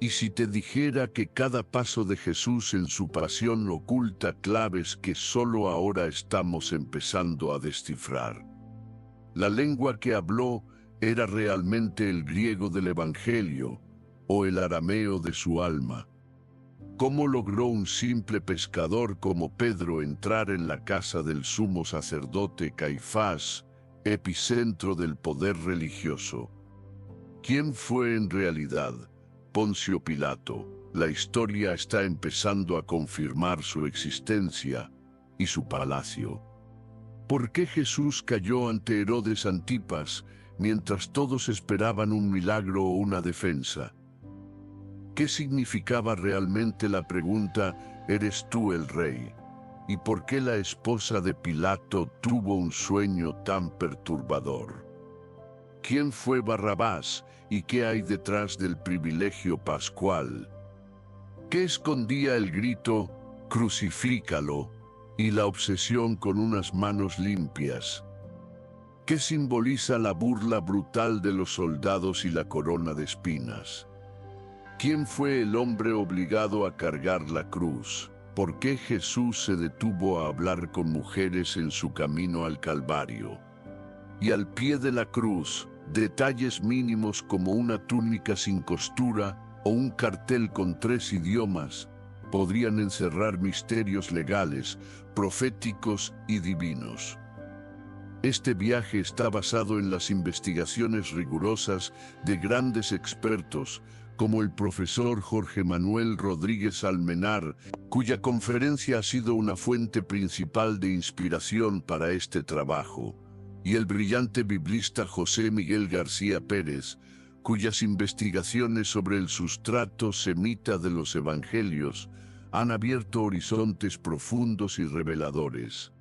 ¿Y si te dijera que cada paso de Jesús en su pasión oculta claves que solo ahora estamos empezando a descifrar? La lengua que habló era realmente el griego del Evangelio o el arameo de su alma. ¿Cómo logró un simple pescador como Pedro entrar en la casa del sumo sacerdote Caifás, epicentro del poder religioso? ¿Quién fue en realidad Poncio Pilato? La historia está empezando a confirmar su existencia y su palacio. ¿Por qué Jesús cayó ante Herodes Antipas mientras todos esperaban un milagro o una defensa? ¿Qué significaba realmente la pregunta, ¿eres tú el rey? ¿Y por qué la esposa de Pilato tuvo un sueño tan perturbador? ¿Quién fue Barrabás y qué hay detrás del privilegio pascual? ¿Qué escondía el grito, crucifícalo, y la obsesión con unas manos limpias? ¿Qué simboliza la burla brutal de los soldados y la corona de espinas? ¿Quién fue el hombre obligado a cargar la cruz? ¿Por qué Jesús se detuvo a hablar con mujeres en su camino al Calvario? Y al pie de la cruz, detalles mínimos como una túnica sin costura o un cartel con 3 idiomas podrían encerrar misterios legales, proféticos y divinos. Este viaje está basado en las investigaciones rigurosas de grandes expertos, como el profesor Jorge Manuel Rodríguez Almenar, cuya conferencia ha sido una fuente principal de inspiración para este trabajo, y el brillante biblista José Miguel García Pérez, cuyas investigaciones sobre el sustrato semita de los evangelios han abierto horizontes profundos y reveladores.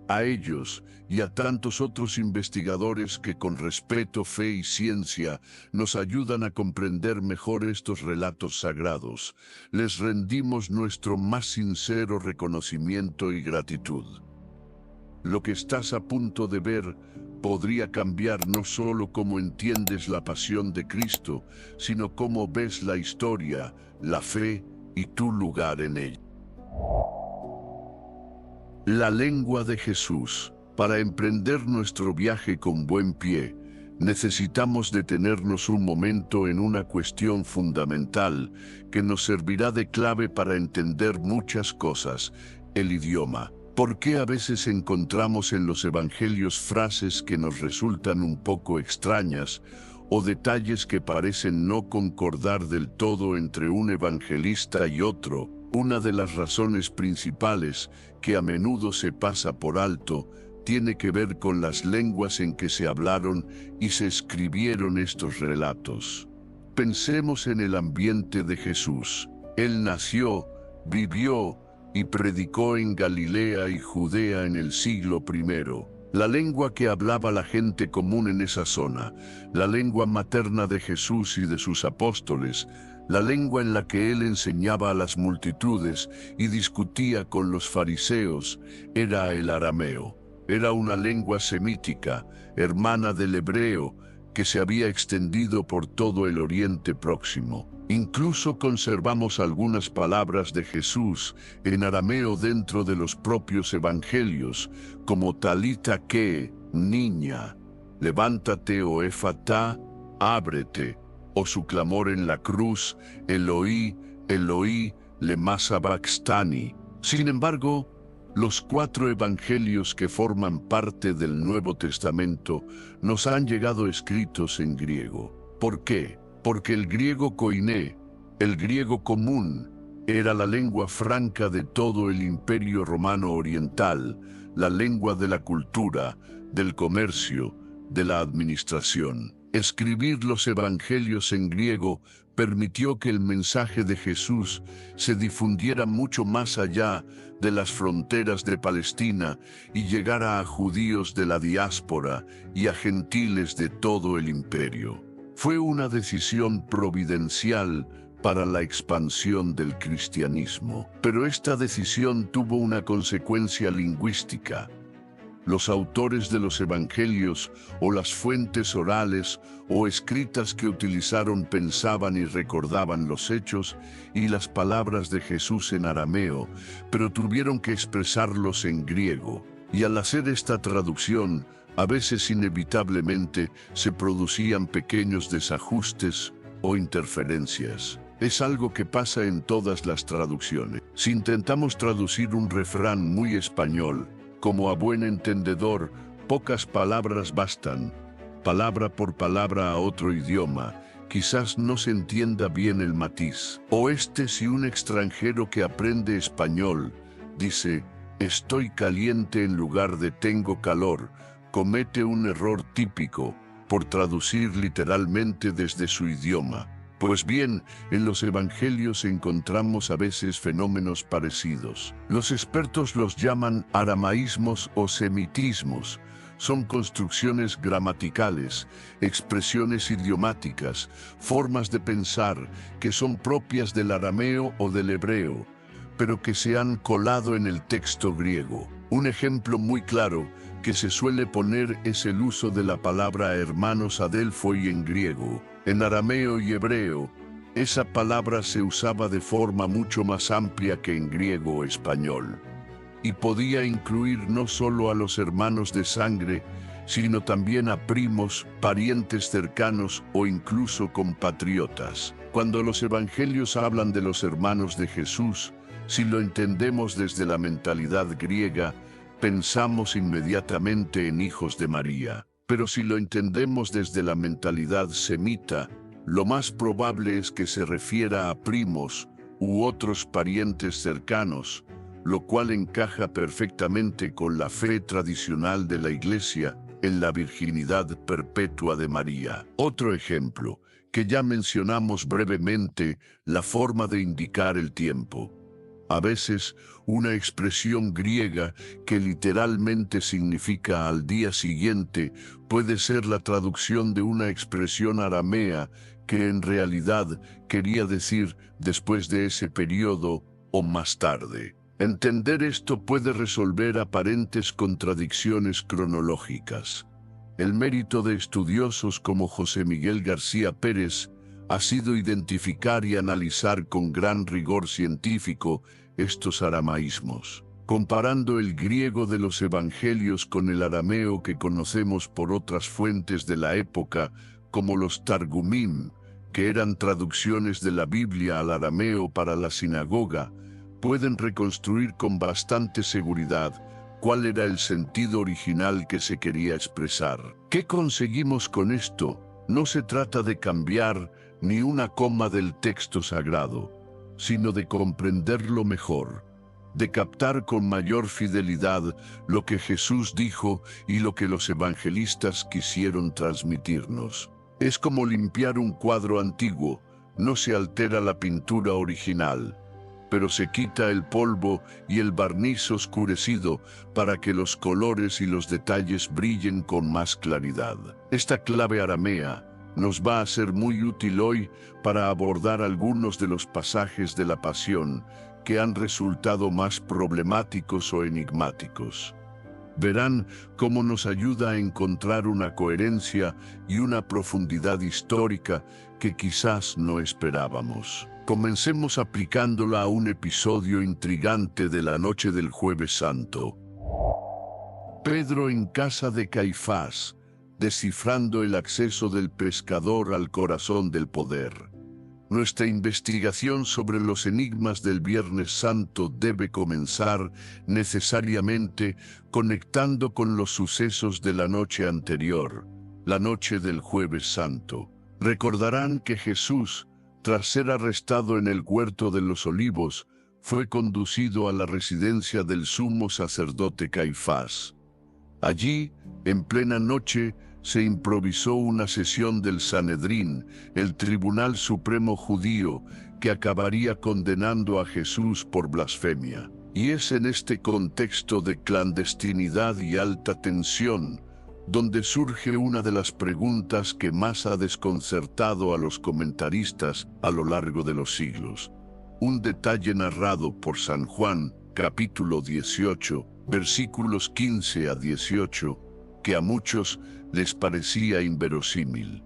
A ellos y a tantos otros investigadores que con respeto, fe y ciencia nos ayudan a comprender mejor estos relatos sagrados, les rendimos nuestro más sincero reconocimiento y gratitud. Lo que estás a punto de ver podría cambiar no solo cómo entiendes la pasión de Cristo, sino cómo ves la historia, la fe y tu lugar en ella. La lengua de Jesús. Para emprender nuestro viaje con buen pie, necesitamos detenernos un momento en una cuestión fundamental que nos servirá de clave para entender muchas cosas: el idioma. ¿Por qué a veces encontramos en los evangelios frases que nos resultan un poco extrañas o detalles que parecen no concordar del todo entre un evangelista y otro? Una de las razones principales, que a menudo se pasa por alto, tiene que ver con las lenguas en que se hablaron y se escribieron estos relatos. Pensemos en el ambiente de Jesús. Él nació, vivió y predicó en Galilea y Judea en el siglo I. La lengua que hablaba la gente común en esa zona, la lengua materna de Jesús y de sus apóstoles, la lengua en la que él enseñaba a las multitudes y discutía con los fariseos, era el arameo. Era una lengua semítica, hermana del hebreo, que se había extendido por todo el Oriente Próximo. Incluso conservamos algunas palabras de Jesús en arameo dentro de los propios evangelios, como talita que, niña, levántate, o efatá, ábrete, o su clamor en la cruz, Eloí, Eloí, lema sabactani. Sin embargo, los 4 evangelios que forman parte del Nuevo Testamento nos han llegado escritos en griego. ¿Por qué? Porque el griego koiné, el griego común, era la lengua franca de todo el Imperio Romano Oriental, la lengua de la cultura, del comercio, de la administración. Escribir los evangelios en griego permitió que el mensaje de Jesús se difundiera mucho más allá de las fronteras de Palestina y llegara a judíos de la diáspora y a gentiles de todo el imperio. Fue una decisión providencial para la expansión del cristianismo, pero esta decisión tuvo una consecuencia lingüística. Los autores de los evangelios o las fuentes orales o escritas que utilizaron pensaban y recordaban los hechos y las palabras de Jesús en arameo, pero tuvieron que expresarlos en griego. Y al hacer esta traducción, a veces inevitablemente se producían pequeños desajustes o interferencias. Es algo que pasa en todas las traducciones. Si intentamos traducir un refrán muy español, como a buen entendedor, pocas palabras bastan, palabra por palabra a otro idioma, quizás no se entienda bien el matiz. O si un extranjero que aprende español dice, estoy caliente en lugar de tengo calor, comete un error típico por traducir literalmente desde su idioma. Pues bien, en los evangelios encontramos a veces fenómenos parecidos. Los expertos los llaman aramaísmos o semitismos. Son construcciones gramaticales, expresiones idiomáticas, formas de pensar que son propias del arameo o del hebreo, pero que se han colado en el texto griego. Un ejemplo muy claro que se suele poner es el uso de la palabra hermanos adelphoi en griego. En arameo y hebreo, esa palabra se usaba de forma mucho más amplia que en griego o español, y podía incluir no solo a los hermanos de sangre, sino también a primos, parientes cercanos o incluso compatriotas. Cuando los evangelios hablan de los hermanos de Jesús, si lo entendemos desde la mentalidad griega, pensamos inmediatamente en hijos de María. Pero si lo entendemos desde la mentalidad semita, lo más probable es que se refiera a primos u otros parientes cercanos, lo cual encaja perfectamente con la fe tradicional de la Iglesia en la virginidad perpetua de María. Otro ejemplo, que ya mencionamos brevemente, la forma de indicar el tiempo. A veces, una expresión griega que literalmente significa al día siguiente puede ser la traducción de una expresión aramea que en realidad quería decir después de ese periodo o más tarde. Entender esto puede resolver aparentes contradicciones cronológicas. El mérito de estudiosos como José Miguel García Pérez ha sido identificar y analizar con gran rigor científico estos aramaísmos, comparando el griego de los evangelios con el arameo que conocemos por otras fuentes de la época, como los Targumim, que eran traducciones de la Biblia al arameo para la sinagoga. Pueden reconstruir con bastante seguridad cuál era el sentido original que se quería expresar. ¿Qué conseguimos con esto? No se trata de cambiar ni una coma del texto sagrado, sino de comprenderlo mejor, de captar con mayor fidelidad lo que Jesús dijo y lo que los evangelistas quisieron transmitirnos. Es como limpiar un cuadro antiguo, no se altera la pintura original, pero se quita el polvo y el barniz oscurecido para que los colores y los detalles brillen con más claridad. Esta clave aramea nos va a ser muy útil hoy para abordar algunos de los pasajes de la Pasión que han resultado más problemáticos o enigmáticos. Verán cómo nos ayuda a encontrar una coherencia y una profundidad histórica que quizás no esperábamos. Comencemos aplicándola a un episodio intrigante de la noche del Jueves Santo. Pedro en casa de Caifás, descifrando el acceso del pescador al corazón del poder. Nuestra investigación sobre los enigmas del Viernes Santo debe comenzar necesariamente conectando con los sucesos de la noche anterior, la noche del Jueves Santo. Recordarán que Jesús, tras ser arrestado en el huerto de los Olivos, fue conducido a la residencia del sumo sacerdote Caifás. Allí, en plena noche, se improvisó una sesión del Sanedrín, el Tribunal Supremo Judío, que acabaría condenando a Jesús por blasfemia. Y es en este contexto de clandestinidad y alta tensión donde surge una de las preguntas que más ha desconcertado a los comentaristas a lo largo de los siglos. Un detalle narrado por San Juan, capítulo 18, versículos 15 a 18, que a muchos les parecía inverosímil.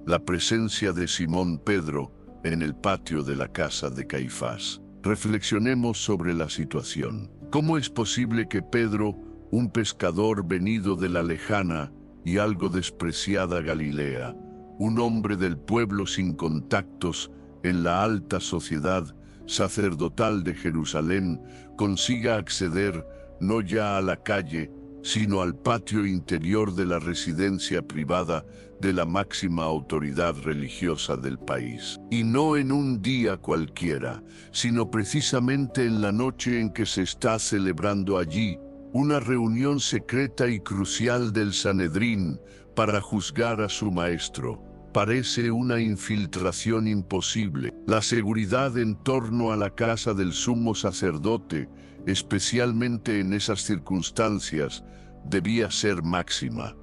La presencia de Simón Pedro en el patio de la casa de Caifás. Reflexionemos sobre la situación. ¿Cómo es posible que Pedro, un pescador venido de la lejana y algo despreciada Galilea, un hombre del pueblo sin contactos en la alta sociedad sacerdotal de Jerusalén, consiga acceder no ya a la calle, sino al patio interior de la residencia privada de la máxima autoridad religiosa del país? Y no en un día cualquiera, sino precisamente en la noche en que se está celebrando allí una reunión secreta y crucial del Sanedrín para juzgar a su maestro. Parece una infiltración imposible. La seguridad en torno a la casa del sumo sacerdote, especialmente en esas circunstancias, debía ser máxima.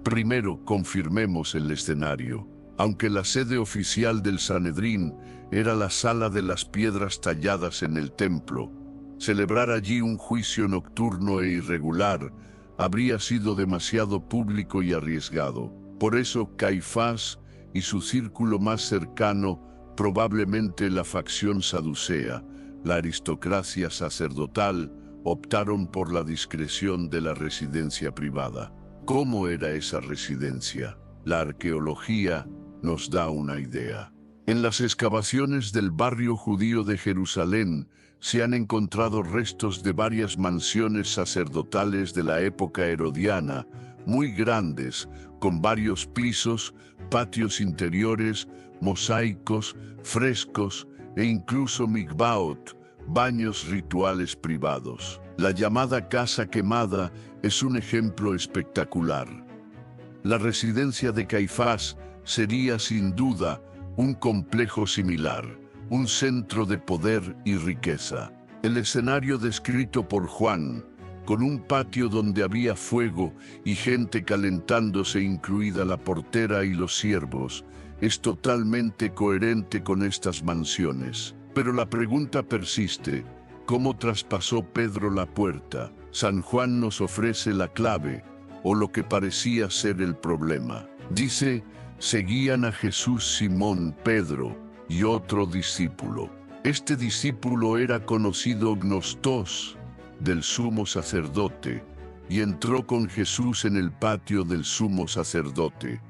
Primero, confirmemos el escenario. Aunque la sede oficial del Sanedrín era la sala de las piedras talladas en el templo, celebrar allí un juicio nocturno e irregular habría sido demasiado público y arriesgado. Por eso, Caifás y su círculo más cercano, probablemente la facción saducea, la aristocracia sacerdotal, optaron por la discreción de la residencia privada. ¿Cómo era esa residencia? La arqueología nos da una idea. En las excavaciones del barrio judío de Jerusalén se han encontrado restos de varias mansiones sacerdotales de la época herodiana, muy grandes, con varios pisos, patios interiores, mosaicos, frescos e incluso mikvaot, baños rituales privados. La llamada Casa Quemada es un ejemplo espectacular. La residencia de Caifás sería sin duda un complejo similar, un centro de poder y riqueza. El escenario descrito por Juan, con un patio donde había fuego y gente calentándose, incluida la portera y los siervos, es totalmente coherente con estas mansiones. Pero la pregunta persiste: ¿cómo traspasó Pedro la puerta? San Juan nos ofrece la clave, o lo que parecía ser el problema. Dice: seguían a Jesús Simón, Pedro y otro discípulo. Este discípulo era conocido gnostos del sumo sacerdote, y entró con Jesús en el patio del sumo sacerdote.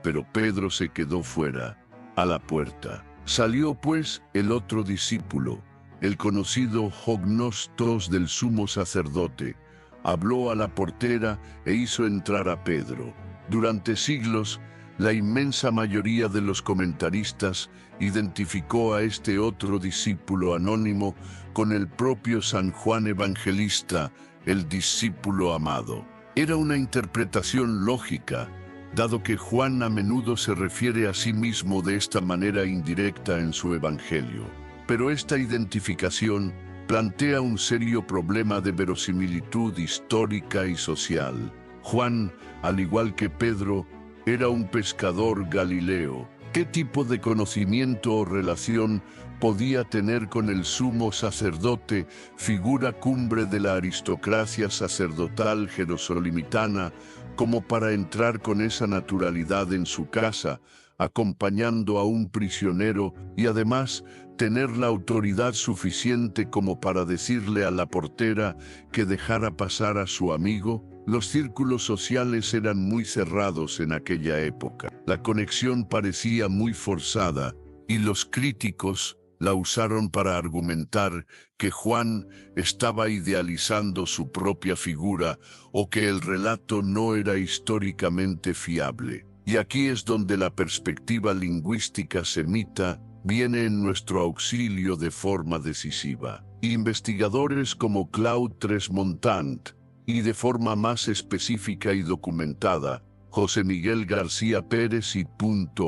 Pero Pedro se quedó fuera, a la puerta. Salió pues el otro discípulo, el conocido gnostos del sumo sacerdote, habló a la portera e hizo entrar a Pedro. Durante siglos, la inmensa mayoría de los comentaristas identificó a este otro discípulo anónimo con el propio San Juan Evangelista, el discípulo amado. Era una interpretación lógica, dado que Juan a menudo se refiere a sí mismo de esta manera indirecta en su Evangelio. Pero esta identificación plantea un serio problema de verosimilitud histórica y social. Juan, al igual que Pedro, era un pescador galileo. ¿Qué tipo de conocimiento o relación podía tener con el sumo sacerdote, figura cumbre de la aristocracia sacerdotal jerosolimitana, como para entrar con esa naturalidad en su casa, acompañando a un prisionero y además tener la autoridad suficiente como para decirle a la portera que dejara pasar a su amigo? Los círculos sociales eran muy cerrados en aquella época. La conexión parecía muy forzada y los críticos la usaron para argumentar que Juan estaba idealizando su propia figura o que el relato no era históricamente fiable. Y aquí es donde la perspectiva lingüística semita viene en nuestro auxilio de forma decisiva. Investigadores como Claude Tresmontant y de forma más específica y documentada, José Miguel García Pérez y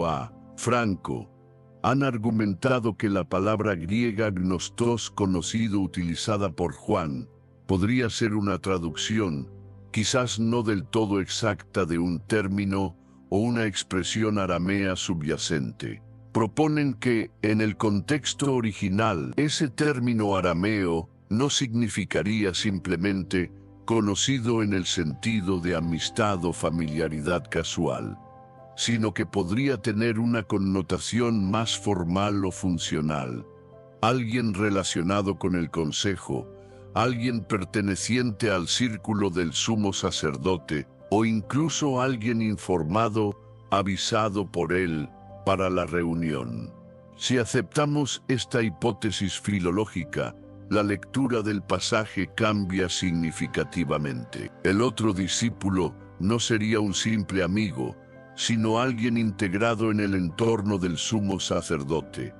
A. Franco, han argumentado que la palabra griega gnostos conocido utilizada por Juan podría ser una traducción, quizás no del todo exacta, de un término o una expresión aramea subyacente. Proponen que, en el contexto original, ese término arameo no significaría simplemente conocido en el sentido de amistad o familiaridad casual, sino que podría tener una connotación más formal o funcional. Alguien relacionado con el consejo, alguien perteneciente al círculo del sumo sacerdote, o incluso alguien informado, avisado por él, para la reunión. Si aceptamos esta hipótesis filológica, la lectura del pasaje cambia significativamente. El otro discípulo no sería un simple amigo, sino alguien integrado en el entorno del sumo sacerdote,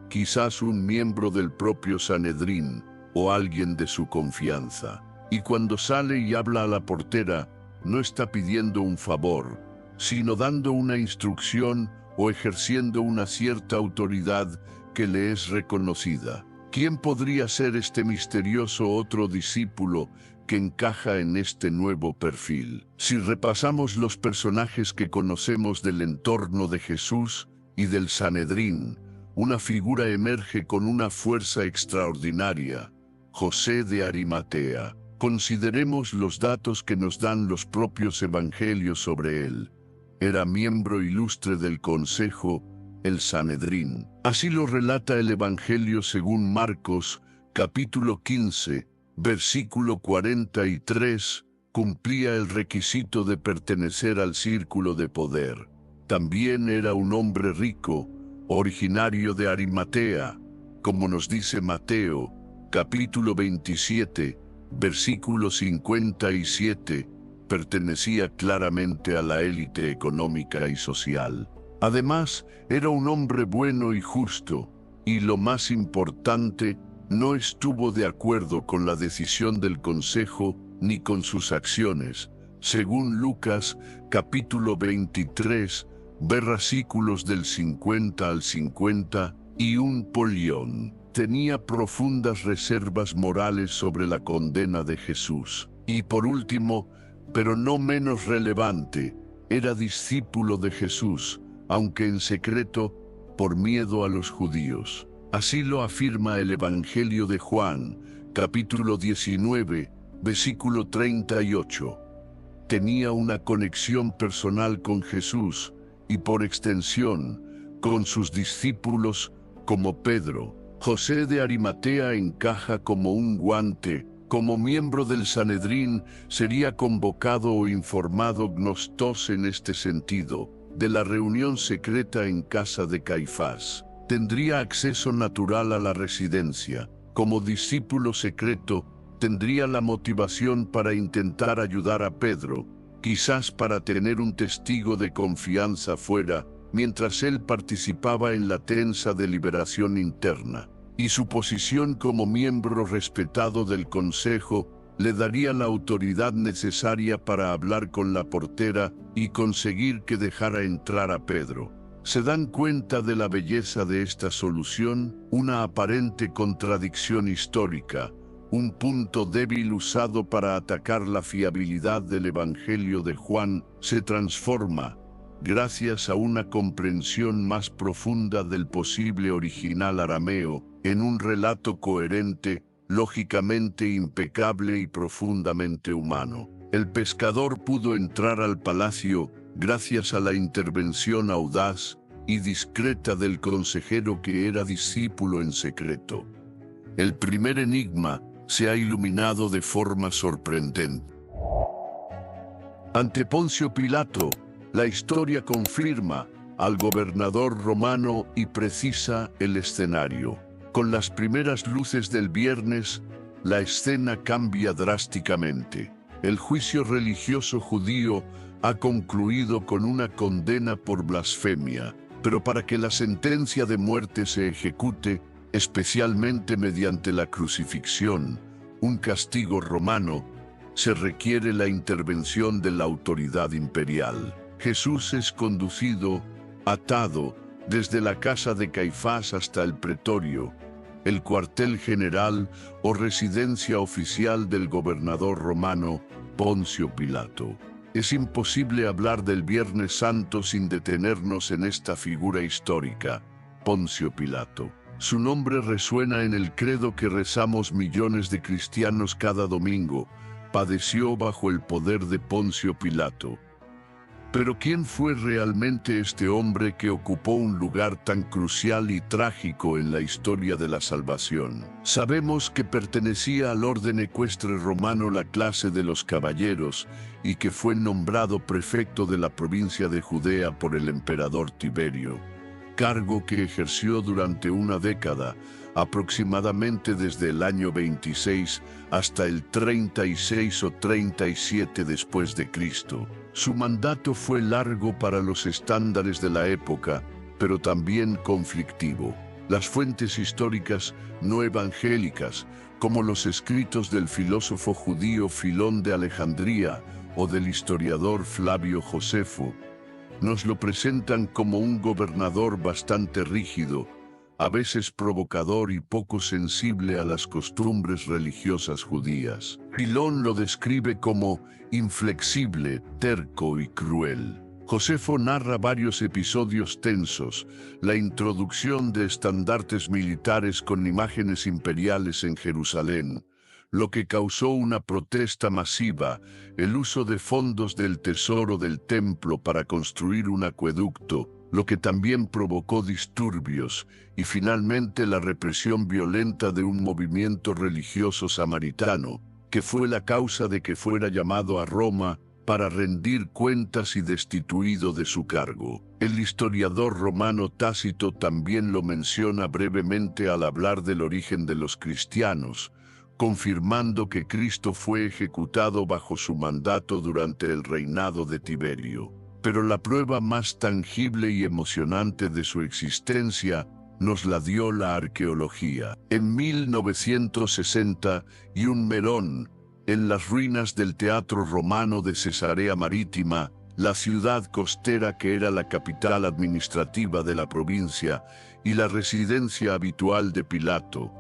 quizás un miembro del propio Sanedrín o alguien de su confianza. Y cuando sale y habla a la portera, no está pidiendo un favor, sino dando una instrucción o ejerciendo una cierta autoridad que le es reconocida. ¿Quién podría ser este misterioso otro discípulo que encaja en este nuevo perfil? Si repasamos los personajes que conocemos del entorno de Jesús y del Sanedrín, una figura emerge con una fuerza extraordinaria: José de Arimatea. Consideremos los datos que nos dan los propios evangelios sobre él. Era miembro ilustre del consejo, el Sanedrín. Así lo relata el Evangelio según Marcos, capítulo 15, versículo 43, cumplía el requisito de pertenecer al círculo de poder. También era un hombre rico, originario de Arimatea, como nos dice Mateo, capítulo 27, versículo 57, pertenecía claramente a la élite económica y social. Además, era un hombre bueno y justo, y lo más importante, no estuvo de acuerdo con la decisión del consejo ni con sus acciones. Según Lucas, capítulo 23, versículos del 50 al 50, y un polión. Tenía profundas reservas morales sobre la condena de Jesús. Y por último, pero no menos relevante, era discípulo de Jesús, aunque en secreto, por miedo a los judíos. Así lo afirma el Evangelio de Juan, capítulo 19, versículo 38. Tenía una conexión personal con Jesús y por extensión, con sus discípulos como Pedro. José de Arimatea encaja como un guante. Como miembro del Sanedrín, sería convocado o informado gnostos en este sentido, de la reunión secreta en casa de Caifás. Tendría acceso natural a la residencia. Como discípulo secreto, tendría la motivación para intentar ayudar a Pedro, quizás para tener un testigo de confianza fuera, mientras él participaba en la tensa deliberación interna. Y su posición como miembro respetado del consejo le daría la autoridad necesaria para hablar con la portera y conseguir que dejara entrar a Pedro. ¿Se dan cuenta de la belleza de esta solución? Una aparente contradicción histórica, un punto débil usado para atacar la fiabilidad del Evangelio de Juan, se transforma, gracias a una comprensión más profunda del posible original arameo, en un relato coherente, lógicamente impecable y profundamente humano. El pescador pudo entrar al palacio gracias a la intervención audaz y discreta del consejero que era discípulo en secreto. El primer enigma se ha iluminado de forma sorprendente. Ante Poncio Pilato, la historia confirma al gobernador romano y precisa el escenario. Con las primeras luces del viernes, la escena cambia drásticamente. El juicio religioso judío ha concluido con una condena por blasfemia, pero para que la sentencia de muerte se ejecute, especialmente mediante la crucifixión, un castigo romano, se requiere la intervención de la autoridad imperial. Jesús es conducido, atado, desde la casa de Caifás hasta el pretorio, el cuartel general o residencia oficial del gobernador romano Poncio Pilato. Es imposible hablar del Viernes Santo sin detenernos en esta figura histórica, Poncio Pilato. Su nombre resuena en el credo que rezamos millones de cristianos cada domingo, padeció bajo el poder de Poncio Pilato. Pero ¿quién fue realmente este hombre que ocupó un lugar tan crucial y trágico en la historia de la salvación? Sabemos que pertenecía al orden ecuestre romano, la clase de los caballeros, y que fue nombrado prefecto de la provincia de Judea por el emperador Tiberio, cargo que ejerció durante una década, aproximadamente desde el año 26 hasta el 36 o 37 después de Cristo. Su mandato fue largo para los estándares de la época, pero también conflictivo. Las fuentes históricas no evangélicas, como los escritos del filósofo judío Filón de Alejandría o del historiador Flavio Josefo, nos lo presentan como un gobernador bastante rígido, a veces provocador y poco sensible a las costumbres religiosas judías. Filón lo describe como inflexible, terco y cruel. Josefo narra varios episodios tensos: la introducción de estandartes militares con imágenes imperiales en Jerusalén, lo que causó una protesta masiva, el uso de fondos del tesoro del templo para construir un acueducto, lo que también provocó disturbios, y finalmente la represión violenta de un movimiento religioso samaritano, que fue la causa de que fuera llamado a Roma para rendir cuentas y destituido de su cargo. El historiador romano Tácito también lo menciona brevemente al hablar del origen de los cristianos, confirmando que Cristo fue ejecutado bajo su mandato durante el reinado de Tiberio. Pero la prueba más tangible y emocionante de su existencia nos la dio la arqueología. En 1960, Nerón, en las ruinas del Teatro Romano de Cesarea Marítima, la ciudad costera que era la capital administrativa de la provincia y la residencia habitual de Pilato,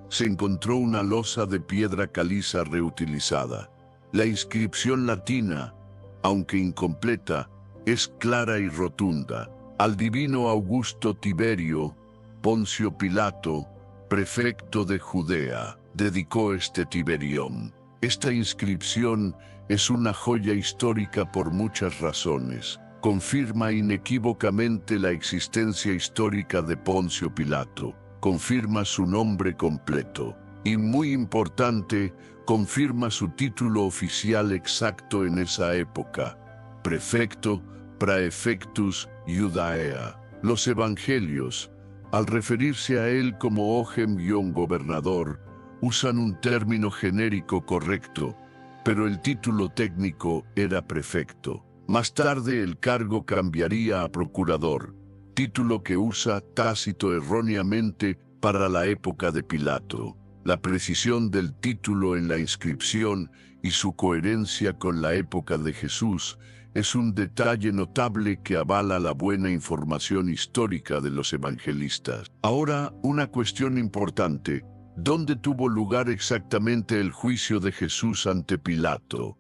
se encontró una losa de piedra caliza reutilizada. La inscripción latina, aunque incompleta, es clara y rotunda: al divino Augusto Tiberio, Poncio Pilato, prefecto de Judea, dedicó este Tiberium. Esta inscripción es una joya histórica por muchas razones. Confirma inequívocamente la existencia histórica de Poncio Pilato. Confirma su nombre completo. Y muy importante, confirma su título oficial exacto en esa época: prefecto praefectus Iudaea. Los evangelios, al referirse a él como Ogem-gobernador, usan un término genérico correcto, pero el título técnico era prefecto. Más tarde el cargo cambiaría a procurador, título que usa Tácito erróneamente para la época de Pilato. La precisión del título en la inscripción y su coherencia con la época de Jesús es un detalle notable que avala la buena información histórica de los evangelistas. Ahora, una cuestión importante: ¿dónde tuvo lugar exactamente el juicio de Jesús ante Pilato?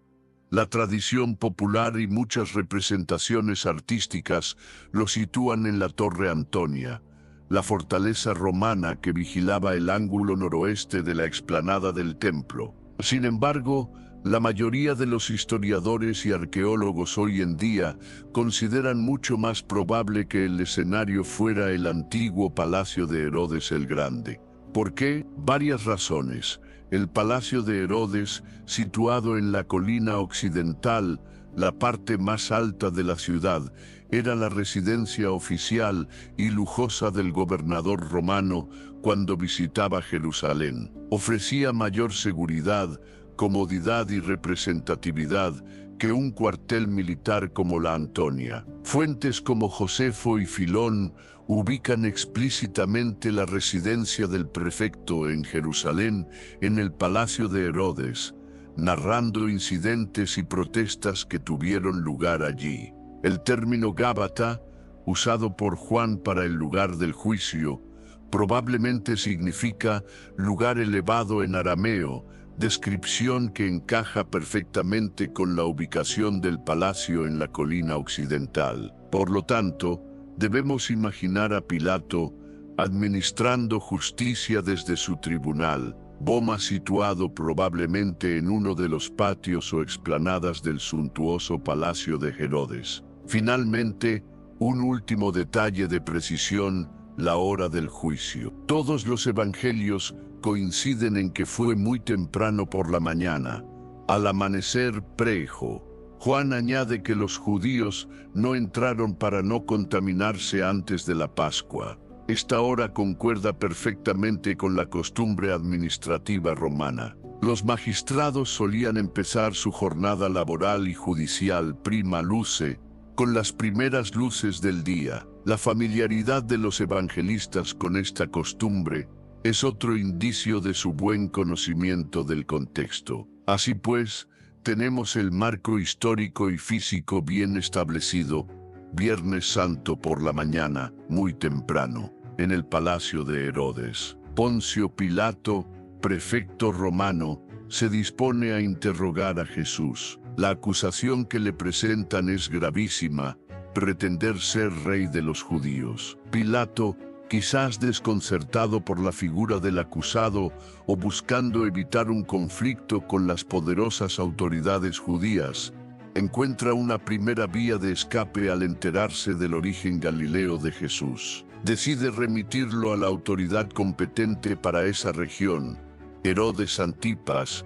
La tradición popular y muchas representaciones artísticas lo sitúan en la Torre Antonia, la fortaleza romana que vigilaba el ángulo noroeste de la explanada del templo. Sin embargo, la mayoría de los historiadores y arqueólogos hoy en día consideran mucho más probable que el escenario fuera el antiguo palacio de Herodes el Grande. ¿Por qué? Varias razones. El palacio de Herodes, situado en la colina occidental, la parte más alta de la ciudad, era la residencia oficial y lujosa del gobernador romano cuando visitaba Jerusalén. Ofrecía mayor seguridad, comodidad y representatividad que un cuartel militar como la Antonia. Fuentes como Josefo y Filón ubican explícitamente la residencia del prefecto en Jerusalén en el palacio de Herodes, narrando incidentes y protestas que tuvieron lugar allí. El término Gábata, usado por Juan para el lugar del juicio, probablemente significa lugar elevado en arameo, descripción que encaja perfectamente con la ubicación del palacio en la colina occidental. Por lo tanto, debemos imaginar a Pilato administrando justicia desde su tribunal, Boma situado probablemente en uno de los patios o explanadas del suntuoso palacio de Herodes. Finalmente, un último detalle de precisión: la hora del juicio. Todos los evangelios coinciden en que fue muy temprano por la mañana, al amanecer prejo. Juan añade que los judíos no entraron para no contaminarse antes de la Pascua. Esta hora concuerda perfectamente con la costumbre administrativa romana. Los magistrados solían empezar su jornada laboral y judicial prima luce, con las primeras luces del día. La familiaridad de los evangelistas con esta costumbre es otro indicio de su buen conocimiento del contexto. Así pues, tenemos el marco histórico y físico bien establecido. Viernes Santo por la mañana, muy temprano, en el palacio de Herodes. Poncio Pilato, prefecto romano, se dispone a interrogar a Jesús. La acusación que le presentan es gravísima: pretender ser rey de los judíos. Pilato, quizás desconcertado por la figura del acusado o buscando evitar un conflicto con las poderosas autoridades judías, encuentra una primera vía de escape al enterarse del origen galileo de Jesús. Decide remitirlo a la autoridad competente para esa región, Herodes Antipas,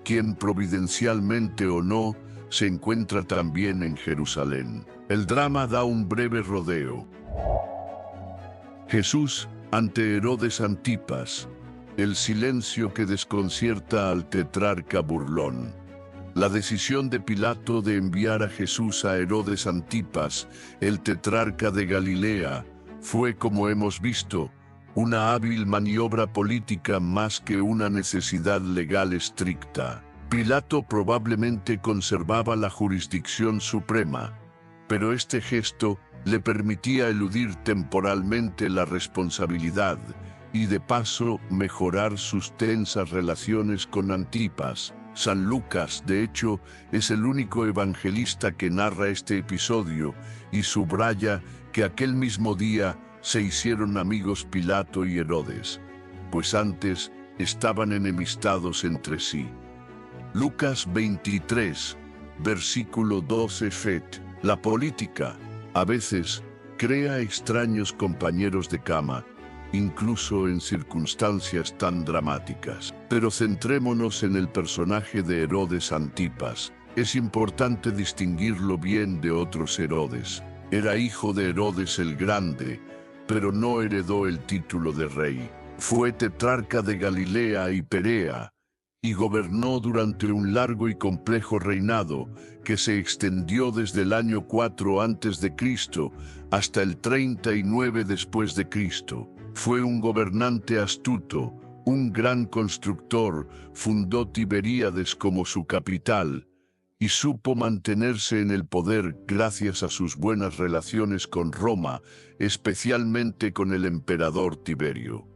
quien providencialmente o no, se encuentra también en Jerusalén. El drama da un breve rodeo. Jesús ante Herodes Antipas, el silencio que desconcierta al tetrarca burlón. La decisión de Pilato de enviar a Jesús a Herodes Antipas, el tetrarca de Galilea, fue, como hemos visto, una hábil maniobra política más que una necesidad legal estricta. Pilato probablemente conservaba la jurisdicción suprema, pero este gesto le permitía eludir temporalmente la responsabilidad y de paso mejorar sus tensas relaciones con Antipas. San Lucas, de hecho, es el único evangelista que narra este episodio y subraya que aquel mismo día se hicieron amigos Pilato y Herodes, pues antes estaban enemistados entre sí. Lucas 23, versículo 12 Fet. La política, a veces, crea extraños compañeros de cama, incluso en circunstancias tan dramáticas. Pero centrémonos en el personaje de Herodes Antipas. Es importante distinguirlo bien de otros Herodes. Era hijo de Herodes el Grande, pero no heredó el título de rey. Fue tetrarca de Galilea y Perea, y gobernó durante un largo y complejo reinado que se extendió desde el año 4 a.C. hasta el 39 después de Cristo. Fue un gobernante astuto, un gran constructor, fundó Tiberíades como su capital y supo mantenerse en el poder gracias a sus buenas relaciones con Roma, especialmente con el emperador Tiberio.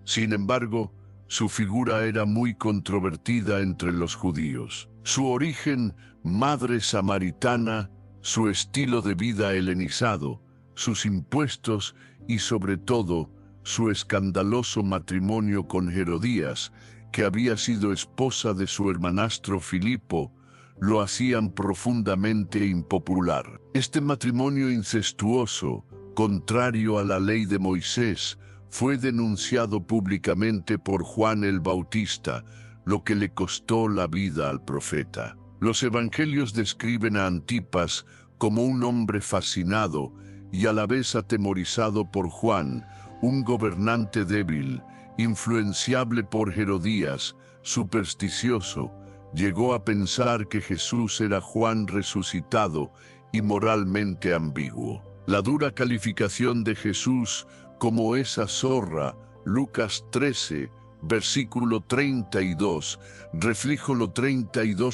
Sin embargo, su figura era muy controvertida entre los judíos. Su origen, madre samaritana, su estilo de vida helenizado, sus impuestos y sobre todo, su escandaloso matrimonio con Herodías, que había sido esposa de su hermanastro Filipo, lo hacían profundamente impopular. Este matrimonio incestuoso, contrario a la ley de Moisés, fue denunciado públicamente por Juan el Bautista, lo que le costó la vida al profeta. Los evangelios describen a Antipas como un hombre fascinado y a la vez atemorizado por Juan, un gobernante débil, influenciable por Herodías, supersticioso. Llegó a pensar que Jesús era Juan resucitado y moralmente ambiguo. La dura calificación de Jesús como esa zorra, Lucas 13, versículo 32,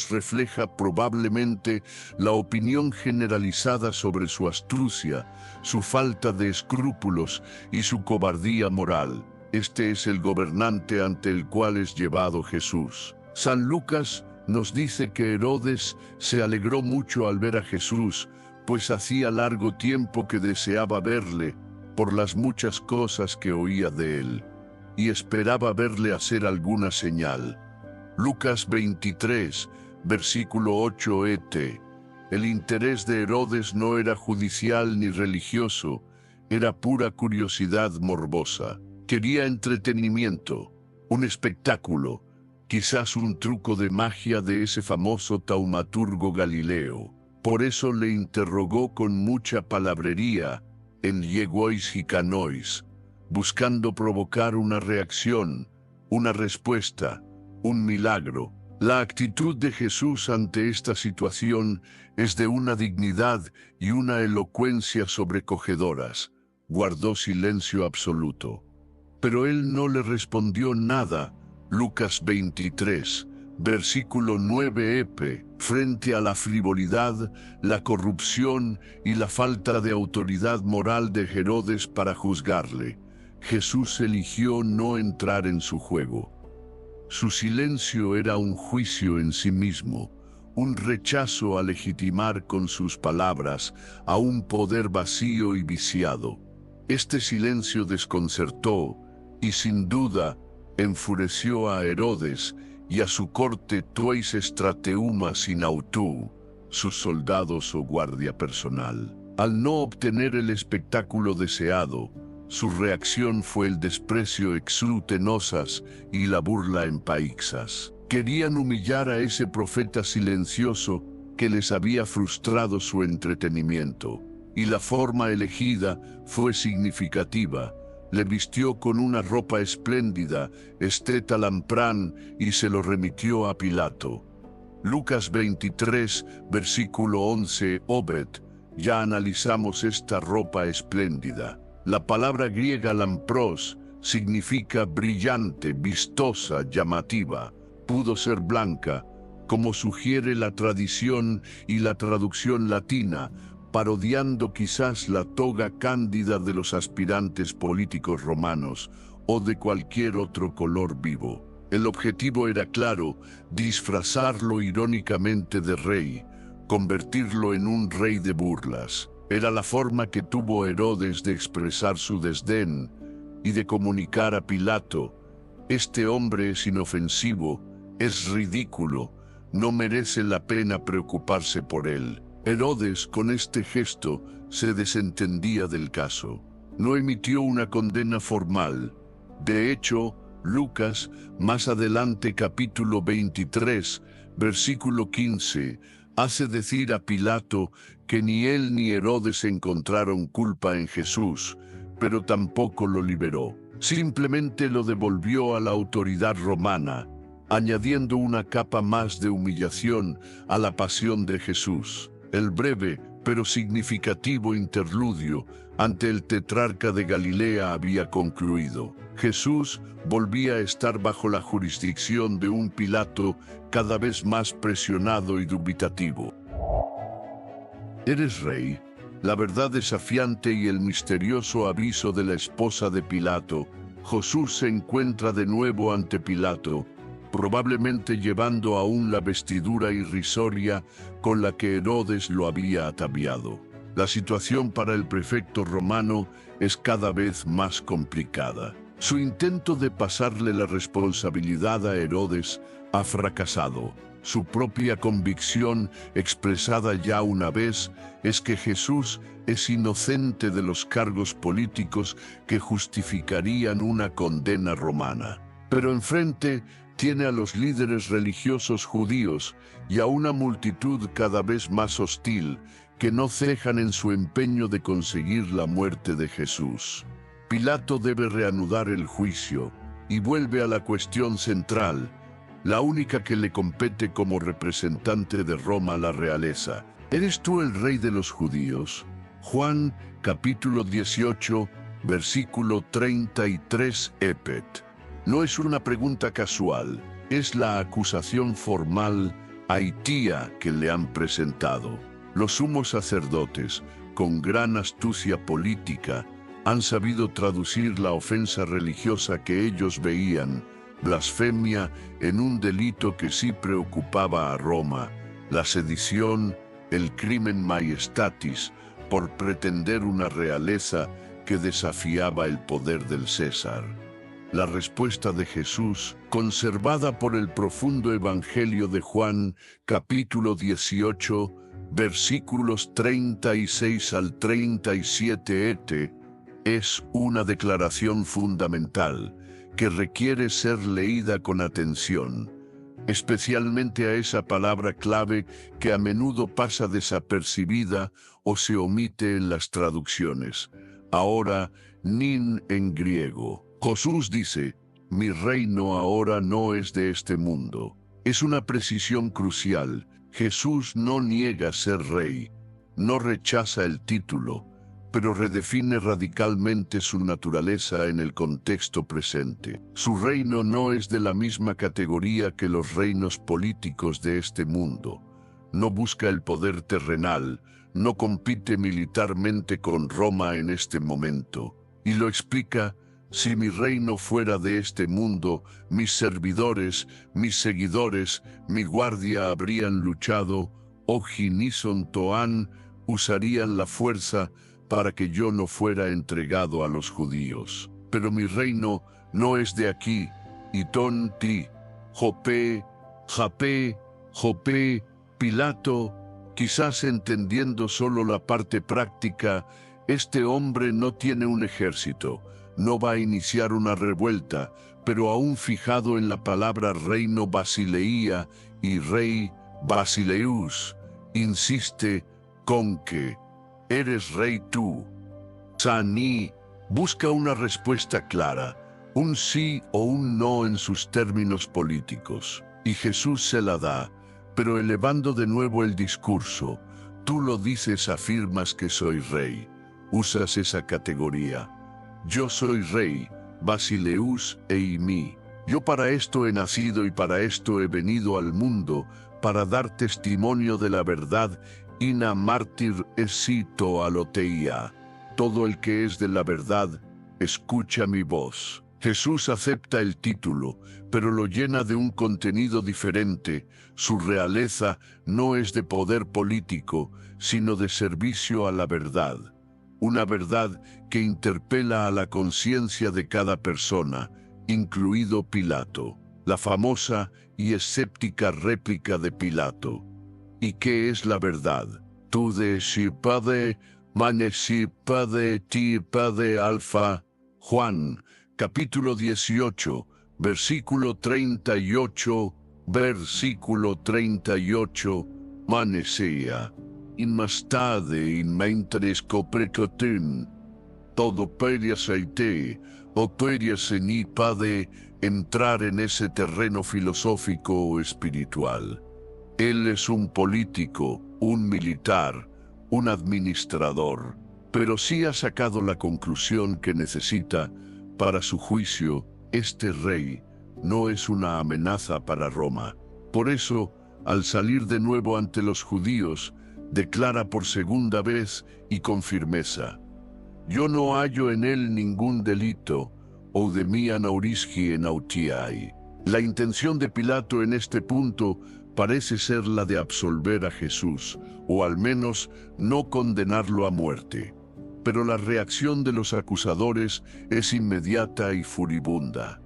refleja probablemente la opinión generalizada sobre su astucia, su falta de escrúpulos y su cobardía moral. Este es el gobernante ante el cual es llevado Jesús. San Lucas nos dice que Herodes se alegró mucho al ver a Jesús, pues hacía largo tiempo que deseaba verle, por las muchas cosas que oía de él. y esperaba verle hacer alguna señal. Lucas 23, versículo 8 et. El interés de Herodes no era judicial ni religioso, era pura curiosidad morbosa. Quería entretenimiento, un espectáculo, quizás un truco de magia de ese famoso taumaturgo Galileo. Por eso le interrogó con mucha palabrería en Yegois y Canois, buscando provocar una reacción, una respuesta, un milagro. La actitud de Jesús ante esta situación es de una dignidad y una elocuencia sobrecogedoras. Guardó silencio absoluto. Pero él no le respondió nada. Lucas 23, versículo 9 ep. Frente a la frivolidad, la corrupción y la falta de autoridad moral de Herodes para juzgarle, Jesús eligió no entrar en su juego. Su silencio era un juicio en sí mismo, un rechazo a legitimar con sus palabras a un poder vacío y viciado. Este silencio desconcertó y sin duda enfureció a Herodes y a su corte tois strateuma sin autú, sus soldados o guardia personal. Al no obtener el espectáculo deseado, su reacción fue el desprecio exultenosas y la burla en paixas. Querían humillar a ese profeta silencioso que les había frustrado su entretenimiento, y la forma elegida fue significativa. Le vistió con una ropa espléndida, esteta lamprán, y se lo remitió a Pilato. Lucas 23, versículo 11, Obed. Ya analizamos esta ropa espléndida. La palabra griega lampros significa brillante, vistosa, llamativa. Pudo ser blanca, como sugiere la tradición y la traducción latina, parodiando quizás la toga cándida de los aspirantes políticos romanos o de cualquier otro color vivo. El objetivo era claro: disfrazarlo irónicamente de rey, convertirlo en un rey de burlas. Era la forma que tuvo Herodes de expresar su desdén y de comunicar a Pilato: este hombre es inofensivo, es ridículo, no merece la pena preocuparse por él. Herodes, con este gesto, se desentendía del caso. No emitió una condena formal. De hecho, Lucas, más adelante capítulo 23, versículo 15, hace decir a Pilato que ni él ni Herodes encontraron culpa en Jesús, pero tampoco lo liberó. Simplemente lo devolvió a la autoridad romana, añadiendo una capa más de humillación a la pasión de Jesús. El breve pero significativo interludio ante el tetrarca de Galilea había concluido. Jesús volvía a estar bajo la jurisdicción de un Pilato cada vez más presionado y dubitativo. ¿Eres rey? La verdad desafiante y el misterioso aviso de la esposa de Pilato. Jesús se encuentra de nuevo ante Pilato, probablemente llevando aún la vestidura irrisoria con la que Herodes lo había ataviado. La situación para el prefecto romano es cada vez más complicada. Su intento de pasarle la responsabilidad a Herodes ha fracasado. Su propia convicción, expresada ya una vez, es que Jesús es inocente de los cargos políticos que justificarían una condena romana. Pero enfrente tiene a los líderes religiosos judíos y a una multitud cada vez más hostil que no cejan en su empeño de conseguir la muerte de Jesús. Pilato debe reanudar el juicio y vuelve a la cuestión central, la única que le compete como representante de Roma a la realeza. ¿Eres tú el rey de los judíos? Juan, capítulo 18, versículo 33 epet. No es una pregunta casual, es la acusación formal haitía que le han presentado. Los sumos sacerdotes, con gran astucia política, han sabido traducir la ofensa religiosa que ellos veían, blasfemia, en un delito que sí preocupaba a Roma, la sedición, el crimen maiestatis, por pretender una realeza que desafiaba el poder del César. La respuesta de Jesús, conservada por el profundo Evangelio de Juan, capítulo 18, versículos 36 al 37, es una declaración fundamental que requiere ser leída con atención, especialmente a esa palabra clave que a menudo pasa desapercibida o se omite en las traducciones. Ahora, nin en griego. Jesús dice, mi reino ahora no es de este mundo. Es una precisión crucial. Jesús no niega ser rey, no rechaza el título, pero redefine radicalmente su naturaleza en el contexto presente. Su reino no es de la misma categoría que los reinos políticos de este mundo. No busca el poder terrenal, no compite militarmente con Roma en este momento. Y lo explica: si mi reino fuera de este mundo, mis servidores, mis seguidores, mi guardia habrían luchado, Ojinison Toán, usarían la fuerza para que yo no fuera entregado a los judíos. Pero mi reino no es de aquí, Itón ti, Jopé, Japé, Jopé, Pilato. Quizás entendiendo solo la parte práctica, este hombre no tiene un ejército, no va a iniciar una revuelta, pero aún fijado en la palabra reino Basileía y rey Basileus, insiste con que eres rey tú. Saní busca una respuesta clara, un sí o un no en sus términos políticos, y Jesús se la da, pero elevando de nuevo el discurso. Tú lo dices, afirmas que soy rey, usas esa categoría. Yo soy rey, Basileus eimi. Yo para esto he nacido y para esto he venido al mundo, para dar testimonio de la verdad. Ina mártir esito aloteia. Todo el que es de la verdad, escucha mi voz. Jesús acepta el título, pero lo llena de un contenido diferente. Su realeza no es de poder político, sino de servicio a la verdad. Una verdad que interpela a la conciencia de cada persona, incluido Pilato. La famosa y escéptica réplica de Pilato. ¿Y qué es la verdad? Tú de Shipade, Maneshipade, Tipade Alfa. Juan, capítulo 18, versículo 38, versículo 38, Manesea. Inmastade in mentres coprecotin. Todo peria seite, o peria senipade, entrar en ese terreno filosófico o espiritual. Él es un político, un militar, un administrador, pero sí ha sacado la conclusión que necesita. Para su juicio, este rey no es una amenaza para Roma. Por eso, al salir de nuevo ante los judíos, declara por segunda vez y con firmeza: yo no hallo en él ningún delito, o de mí anaurisgi en autiai. La intención de Pilato en este punto parece ser la de absolver a Jesús, o al menos no condenarlo a muerte. Pero la reacción de los acusadores es inmediata y furibunda.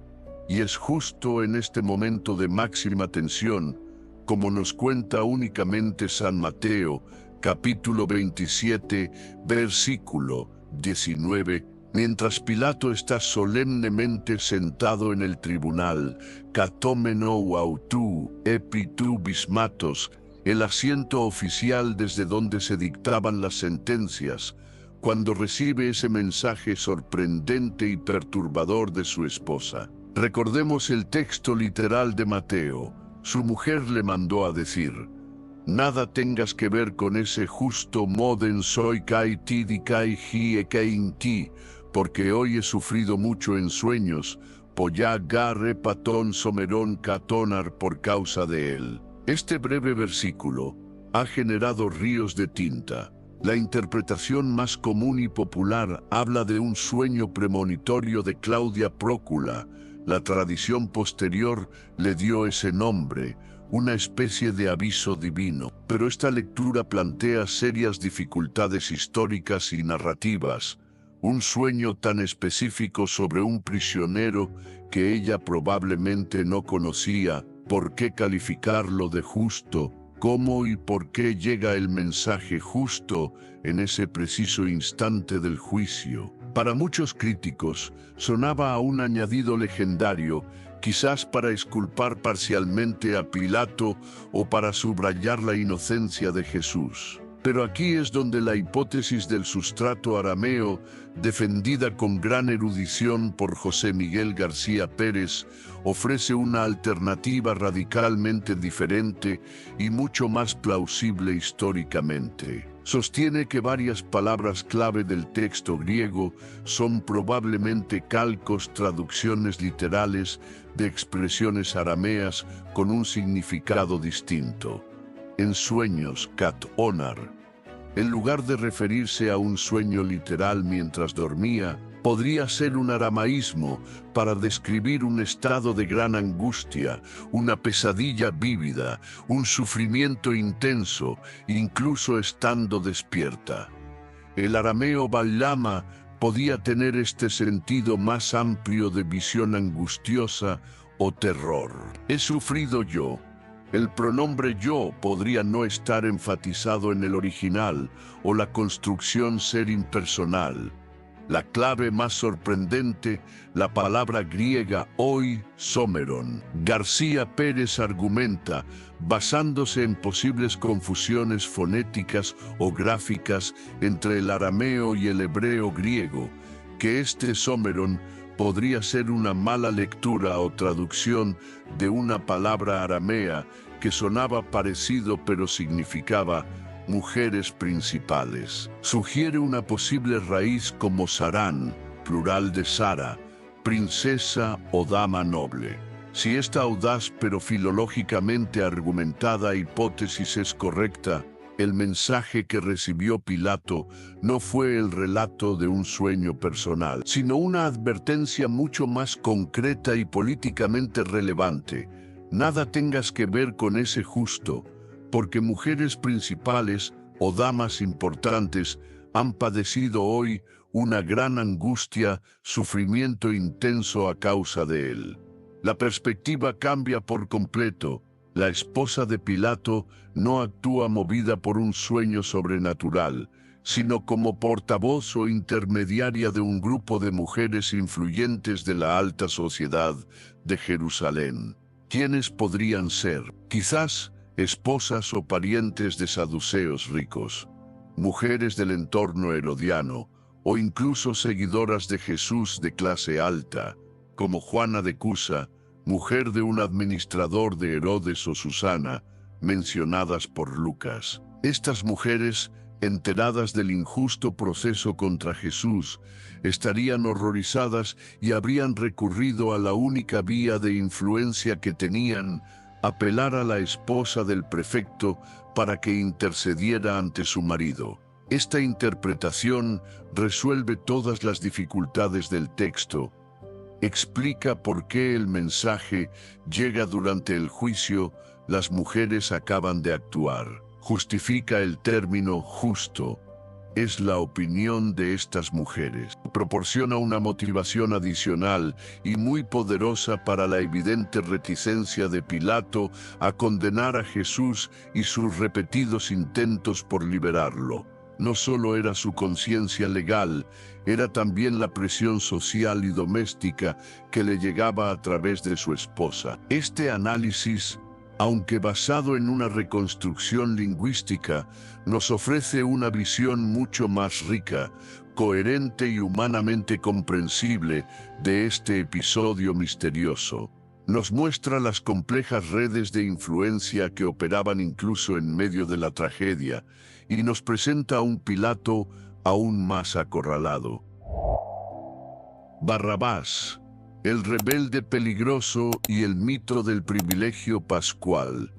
Y es justo en este momento de máxima tensión, como nos cuenta únicamente San Mateo, capítulo 27, versículo 19, mientras Pilato está solemnemente sentado en el tribunal, catómeno autú, epitu bismatos, el asiento oficial desde donde se dictaban las sentencias, cuando recibe ese mensaje sorprendente y perturbador de su esposa. Recordemos el texto literal de Mateo. Su mujer le mandó a decir: nada tengas que ver con ese justo moden soy kai ti di kai hi e kai ti, porque hoy he sufrido mucho en sueños, poya garre patón somerón catonar por causa de él. Este breve versículo ha generado ríos de tinta. La interpretación más común y popular habla de un sueño premonitorio de Claudia Prócula. La tradición posterior le dio ese nombre, una especie de aviso divino. Pero esta lectura plantea serias dificultades históricas y narrativas. un sueño tan específico sobre un prisionero que ella probablemente no conocía. ¿Por qué calificarlo de justo? ¿Cómo y por qué llega el mensaje justo en ese preciso instante del juicio? Para muchos críticos, sonaba a un añadido legendario, quizás para exculpar parcialmente a Pilato o para subrayar la inocencia de Jesús. Pero aquí es donde la hipótesis del sustrato arameo, defendida con gran erudición por José Miguel García Pérez, ofrece una alternativa radicalmente diferente y mucho más plausible históricamente. Sostiene que varias palabras clave del texto griego son probablemente calcos, traducciones literales de expresiones arameas con un significado distinto. En sueños, kat onar, en lugar de referirse a un sueño literal mientras dormía, podría ser un aramaísmo para describir un estado de gran angustia, una pesadilla vívida, un sufrimiento intenso, incluso estando despierta. El arameo Bal-Lama podía tener este sentido más amplio de visión angustiosa o terror. He sufrido yo. El pronombre yo podría no estar enfatizado en el original o la construcción ser impersonal. La clave más sorprendente, la palabra griega hoy, someron. García Pérez argumenta, basándose en posibles confusiones fonéticas o gráficas entre el arameo y el hebreo griego, que este someron podría ser una mala lectura o traducción de una palabra aramea que sonaba parecido pero significaba mujeres principales. Sugiere una posible raíz como Sarán, plural de Sara, princesa o dama noble. Si esta audaz pero filológicamente argumentada hipótesis es correcta, el mensaje que recibió Pilato no fue el relato de un sueño personal, sino una advertencia mucho más concreta y políticamente relevante. Nada tengas que ver con ese justo, porque mujeres principales o damas importantes han padecido hoy una gran angustia, sufrimiento intenso a causa de él. La perspectiva cambia por completo. La esposa de Pilato no actúa movida por un sueño sobrenatural, sino como portavoz o intermediaria de un grupo de mujeres influyentes de la alta sociedad de Jerusalén. ¿Quiénes podrían ser? Quizás esposas o parientes de saduceos ricos, mujeres del entorno herodiano, o incluso seguidoras de Jesús de clase alta, como Juana de Cusa, mujer de un administrador de Herodes o Susana, mencionadas por Lucas. Estas mujeres, enteradas del injusto proceso contra Jesús, estarían horrorizadas y habrían recurrido a la única vía de influencia que tenían, apelar a la esposa del prefecto para que intercediera ante su marido. Esta interpretación resuelve todas las dificultades del texto. Explica por qué el mensaje llega durante el juicio, las mujeres acaban de actuar. Justifica el término justo. Es la opinión de estas mujeres. Proporciona una motivación adicional y muy poderosa para la evidente reticencia de Pilato a condenar a Jesús y sus repetidos intentos por liberarlo. No solo era su conciencia legal, era también la presión social y doméstica que le llegaba a través de su esposa. Este análisis, aunque basado en una reconstrucción lingüística, nos ofrece una visión mucho más rica, coherente y humanamente comprensible de este episodio misterioso. Nos muestra las complejas redes de influencia que operaban incluso en medio de la tragedia, y nos presenta a un Pilato aún más acorralado. Barrabás, el rebelde peligroso y el mito del privilegio pascual.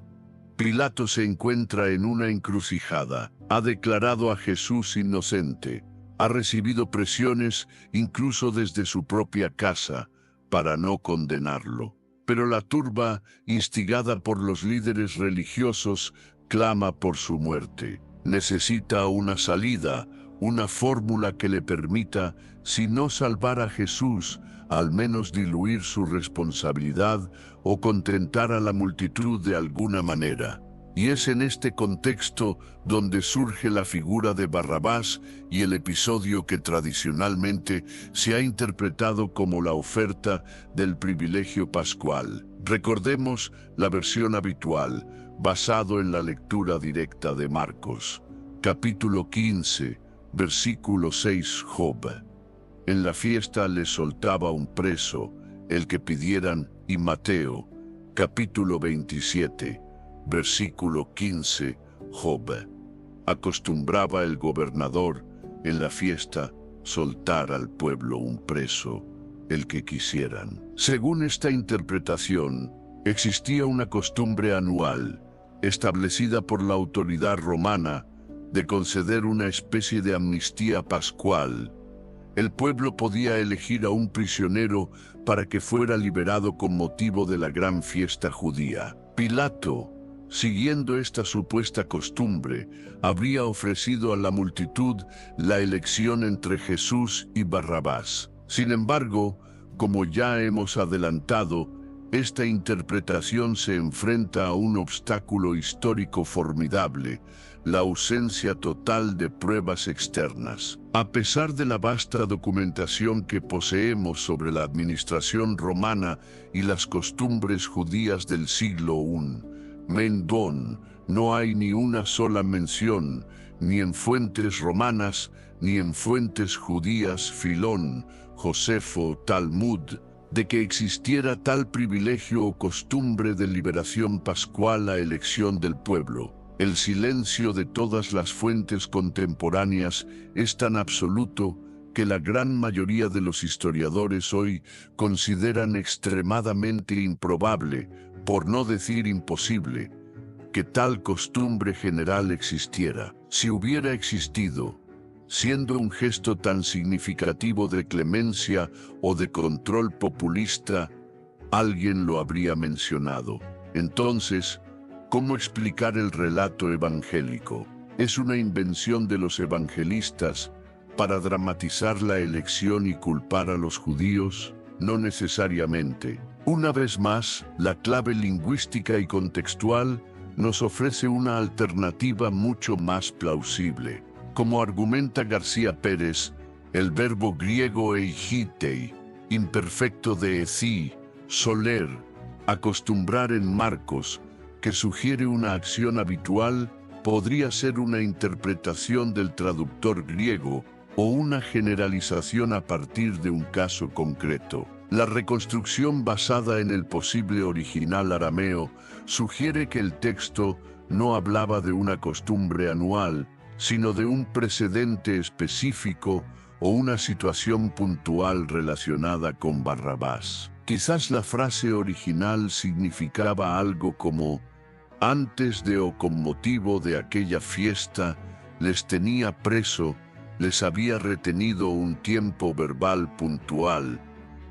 Pilato se encuentra en una encrucijada. Ha declarado a Jesús inocente. Ha recibido presiones, incluso desde su propia casa, para no condenarlo. Pero la turba, instigada por los líderes religiosos, clama por su muerte. Necesita una salida, una fórmula que le permita, si no salvar a Jesús, al menos diluir su responsabilidad o contentar a la multitud de alguna manera. Y es en este contexto donde surge la figura de Barrabás y el episodio que tradicionalmente se ha interpretado como la oferta del privilegio pascual. Recordemos la versión habitual, basado en la lectura directa de Marcos, capítulo 15, versículo 6, Job. En la fiesta le soltaba un preso, el que pidieran, y Mateo, capítulo 27, versículo 15, Job. Acostumbraba el gobernador, en la fiesta, soltar al pueblo un preso, el que quisieran. Según esta interpretación, existía una costumbre anual, establecida por la autoridad romana, de conceder una especie de amnistía pascual. El pueblo podía elegir a un prisionero para que fuera liberado con motivo de la gran fiesta judía. Pilato, siguiendo esta supuesta costumbre, habría ofrecido a la multitud la elección entre Jesús y Barrabás. Sin embargo, como ya hemos adelantado, esta interpretación se enfrenta a un obstáculo histórico formidable: la ausencia total de pruebas externas. A pesar de la vasta documentación que poseemos sobre la administración romana y las costumbres judías del siglo I, Mendón, no hay ni una sola mención, ni en fuentes romanas, ni en fuentes judías, Filón, Josefo, Talmud, de que existiera tal privilegio o costumbre de liberación pascual a elección del pueblo. El silencio de todas las fuentes contemporáneas es tan absoluto que la gran mayoría de los historiadores hoy consideran extremadamente improbable, por no decir imposible, que tal costumbre general existiera. Si hubiera existido, siendo un gesto tan significativo de clemencia o de control populista, alguien lo habría mencionado. Entonces, ¿cómo explicar el relato evangélico? ¿Es una invención de los evangelistas para dramatizar la elección y culpar a los judíos? No necesariamente. Una vez más, la clave lingüística y contextual nos ofrece una alternativa mucho más plausible. Como argumenta García Pérez, el verbo griego eigitei, imperfecto de eci, soler, acostumbrar en Marcos, que sugiere una acción habitual, podría ser una interpretación del traductor griego o una generalización a partir de un caso concreto. La reconstrucción basada en el posible original arameo sugiere que el texto no hablaba de una costumbre anual, sino de un precedente específico o una situación puntual relacionada con Barrabás. Quizás la frase original significaba algo como: antes de o con motivo de aquella fiesta, les tenía preso, les había retenido un tiempo verbal puntual,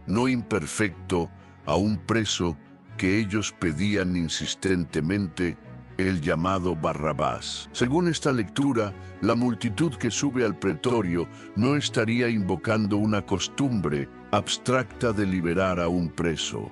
no imperfecto, a un preso que ellos pedían insistentemente, el llamado Barrabás. Según esta lectura, la multitud que sube al pretorio no estaría invocando una costumbre abstracta de liberar a un preso.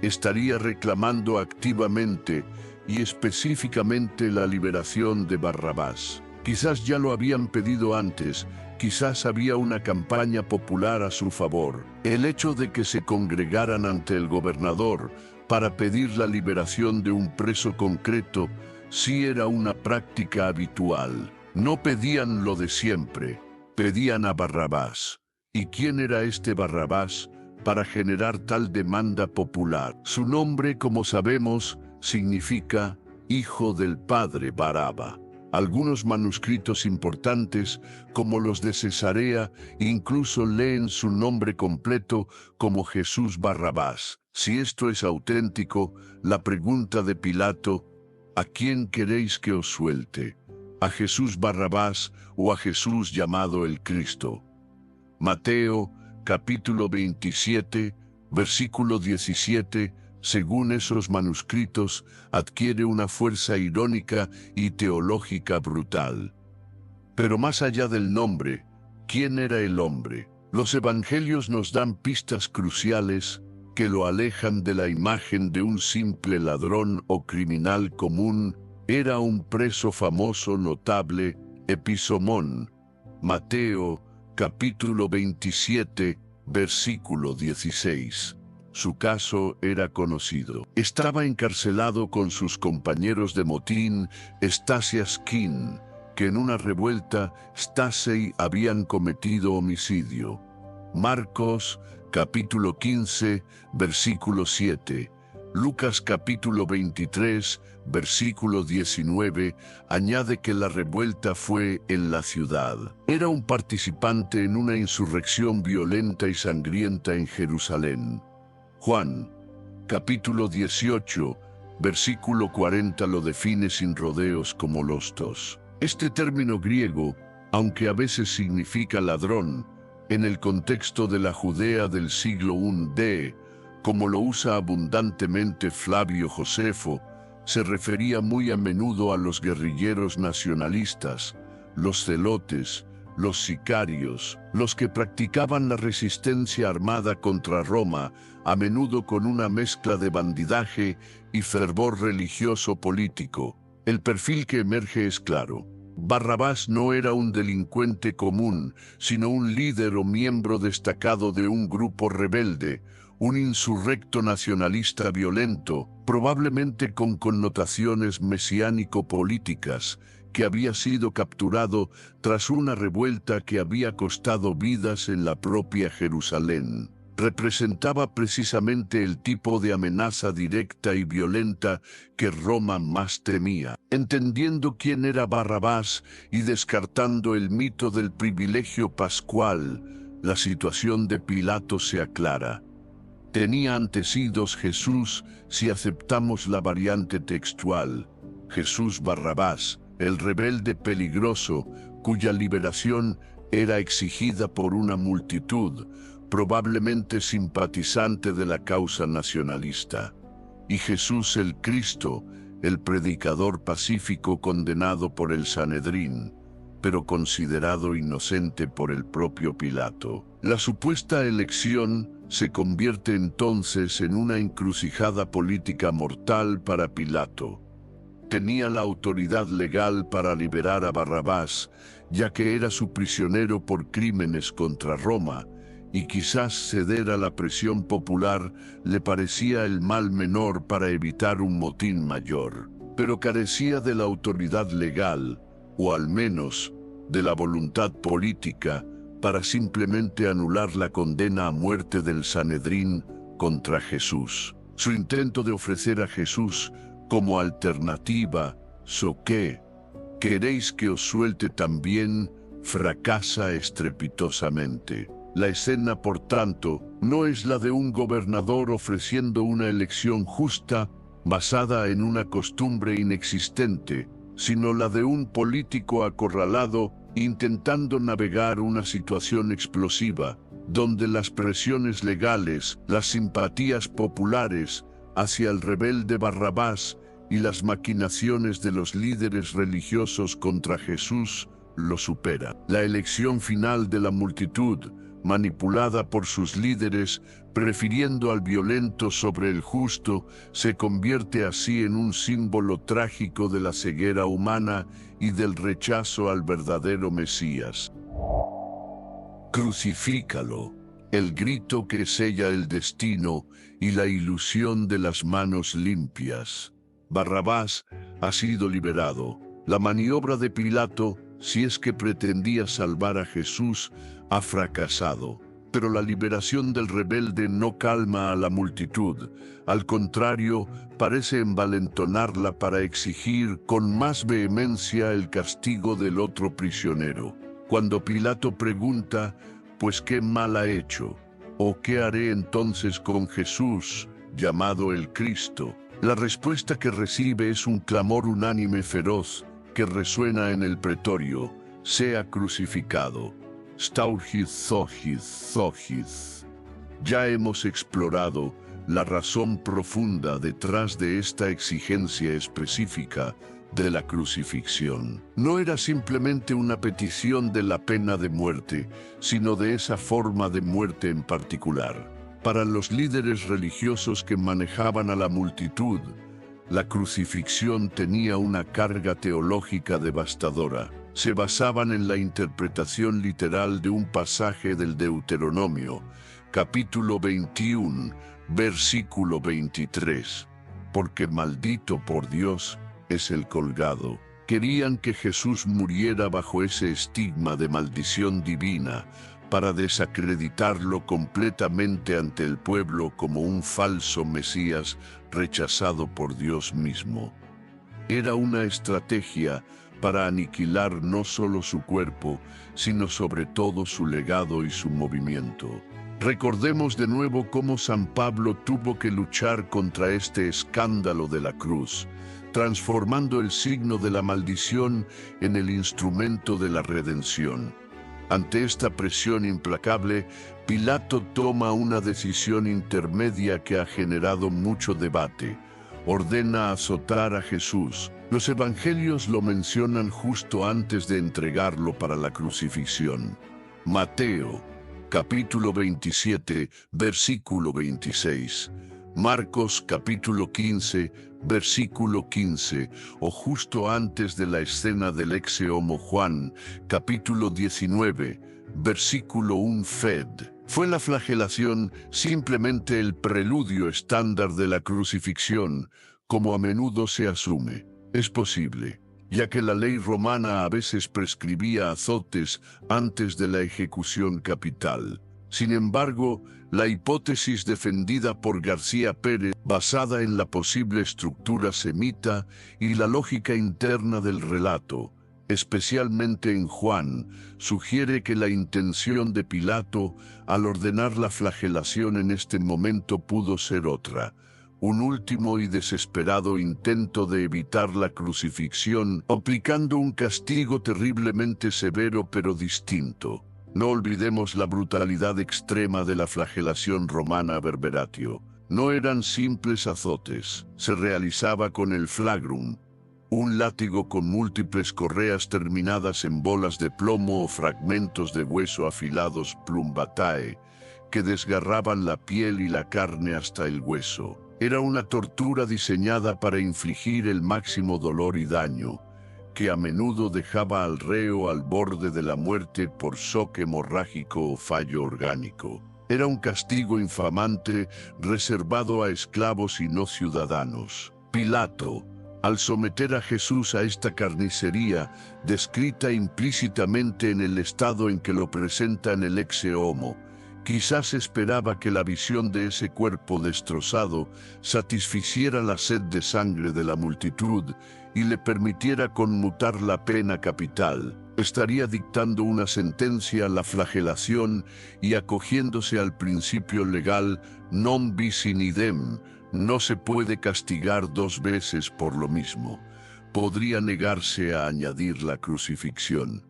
Estaría reclamando activamente y específicamente la liberación de Barrabás. Quizás ya lo habían pedido antes, quizás había una campaña popular a su favor. El hecho de que se congregaran ante el gobernador para pedir la liberación de un preso concreto sí era una práctica habitual. No pedían lo de siempre, pedían a Barrabás. ¿Y quién era este Barrabás para generar tal demanda popular? Su nombre, como sabemos, significa Hijo del Padre Baraba. Algunos manuscritos importantes, como los de Cesarea, incluso leen su nombre completo como Jesús Barrabás. Si esto es auténtico, la pregunta de Pilato: ¿a quién queréis que os suelte? ¿A Jesús Barrabás o a Jesús llamado el Cristo? Mateo, capítulo 27, versículo 17, según esos manuscritos, adquiere una fuerza irónica y teológica brutal. Pero más allá del nombre, ¿quién era el hombre? Los evangelios nos dan pistas cruciales que lo alejan de la imagen de un simple ladrón o criminal común. Era un preso famoso, notable, episomón. Mateo, capítulo 27, versículo 16. Su caso era conocido. Estaba encarcelado con sus compañeros de motín, Stasias Kin, que en una revuelta Stasei habían cometido homicidio. Marcos, capítulo 15, versículo 7. Lucas capítulo 23, versículo 19, añade que la revuelta fue en la ciudad. Era un participante en una insurrección violenta y sangrienta en Jerusalén. Juan, capítulo 18, versículo 40 lo define sin rodeos como lostos. Este término griego, aunque a veces significa ladrón, en el contexto de la Judea del siglo I, como lo usa abundantemente Flavio Josefo, se refería muy a menudo a los guerrilleros nacionalistas, los celotes, los sicarios, los que practicaban la resistencia armada contra Roma, a menudo con una mezcla de bandidaje y fervor religioso político. El perfil que emerge es claro. Barrabás no era un delincuente común, sino un líder o miembro destacado de un grupo rebelde, un insurrecto nacionalista violento, probablemente con connotaciones mesiánico-políticas, que había sido capturado tras una revuelta que había costado vidas en la propia Jerusalén. Representaba precisamente el tipo de amenaza directa y violenta que Roma más temía. Entendiendo quién era Barrabás y descartando el mito del privilegio pascual, la situación de Pilato se aclara. Tenía antecedidos Jesús si aceptamos la variante textual. Jesús Barrabás, el rebelde peligroso, cuya liberación era exigida por una multitud, probablemente simpatizante de la causa nacionalista. Y Jesús el Cristo, el predicador pacífico condenado por el Sanedrín, pero considerado inocente por el propio Pilato. La supuesta elección se convierte entonces en una encrucijada política mortal para Pilato. Tenía la autoridad legal para liberar a Barrabás, ya que era su prisionero por crímenes contra Roma, y quizás ceder a la presión popular le parecía el mal menor para evitar un motín mayor. Pero carecía de la autoridad legal, o al menos de la voluntad política, para simplemente anular la condena a muerte del Sanedrín contra Jesús. Su intento de ofrecer a Jesús como alternativa, ¿qué? ¿Queréis que os suelte también? Fracasa estrepitosamente. La escena, por tanto, no es la de un gobernador ofreciendo una elección justa basada en una costumbre inexistente, sino la de un político acorralado intentando navegar una situación explosiva, donde las presiones legales, las simpatías populares hacia el rebelde Barrabás y las maquinaciones de los líderes religiosos contra Jesús lo supera. La elección final de la multitud, manipulada por sus líderes, prefiriendo al violento sobre el justo, se convierte así en un símbolo trágico de la ceguera humana y del rechazo al verdadero Mesías. Crucifícalo, el grito que sella el destino y la ilusión de las manos limpias. Barrabás ha sido liberado. La maniobra de Pilato, si es que pretendía salvar a Jesús, ha fracasado. Pero la liberación del rebelde no calma a la multitud. Al contrario, parece envalentonarla para exigir con más vehemencia el castigo del otro prisionero. Cuando Pilato pregunta, ¿pues qué mal ha hecho? ¿O qué haré entonces con Jesús, llamado el Cristo? La respuesta que recibe es un clamor unánime feroz que resuena en el pretorio: sea crucificado. Staurgid Zogid Zogid. Ya hemos explorado la razón profunda detrás de esta exigencia específica de la crucifixión. No era simplemente una petición de la pena de muerte, sino de esa forma de muerte en particular. Para los líderes religiosos que manejaban a la multitud, la crucifixión tenía una carga teológica devastadora. Se basaban en la interpretación literal de un pasaje del Deuteronomio, capítulo 21, versículo 23. Porque maldito por Dios es el colgado. Querían que Jesús muriera bajo ese estigma de maldición divina, para desacreditarlo completamente ante el pueblo como un falso Mesías rechazado por Dios mismo. Era una estrategia para aniquilar no solo su cuerpo, sino sobre todo su legado y su movimiento. Recordemos de nuevo cómo San Pablo tuvo que luchar contra este escándalo de la cruz, transformando el signo de la maldición en el instrumento de la redención. Ante esta presión implacable, Pilato toma una decisión intermedia que ha generado mucho debate. Ordena azotar a Jesús. Los evangelios lo mencionan justo antes de entregarlo para la crucifixión. Mateo, capítulo 27, versículo 26. Marcos, capítulo 15, versículo 15, o justo antes de la escena del ex-homo Juan, capítulo 19, versículo 1 Fed. ¿Fue la flagelación simplemente el preludio estándar de la crucifixión, como a menudo se asume? Es posible, ya que la ley romana a veces prescribía azotes antes de la ejecución capital. Sin embargo, la hipótesis defendida por García Pérez, basada en la posible estructura semita y la lógica interna del relato, especialmente en Juan, sugiere que la intención de Pilato al ordenar la flagelación en este momento pudo ser otra, un último y desesperado intento de evitar la crucifixión, aplicando un castigo terriblemente severo pero distinto. No olvidemos la brutalidad extrema de la flagelación romana verberatio. No eran simples azotes, se realizaba con el flagrum, un látigo con múltiples correas terminadas en bolas de plomo o fragmentos de hueso afilados plumbatae, que desgarraban la piel y la carne hasta el hueso. Era una tortura diseñada para infligir el máximo dolor y daño, que a menudo dejaba al reo al borde de la muerte por shock hemorrágico o fallo orgánico. Era un castigo infamante reservado a esclavos y no ciudadanos. Pilato, al someter a Jesús a esta carnicería, descrita implícitamente en el estado en que lo presenta en el ex-homo, quizás esperaba que la visión de ese cuerpo destrozado satisficiera la sed de sangre de la multitud y le permitiera conmutar la pena capital. Estaría dictando una sentencia a la flagelación y acogiéndose al principio legal non bis in idem, no se puede castigar dos veces por lo mismo. Podría negarse a añadir la crucifixión.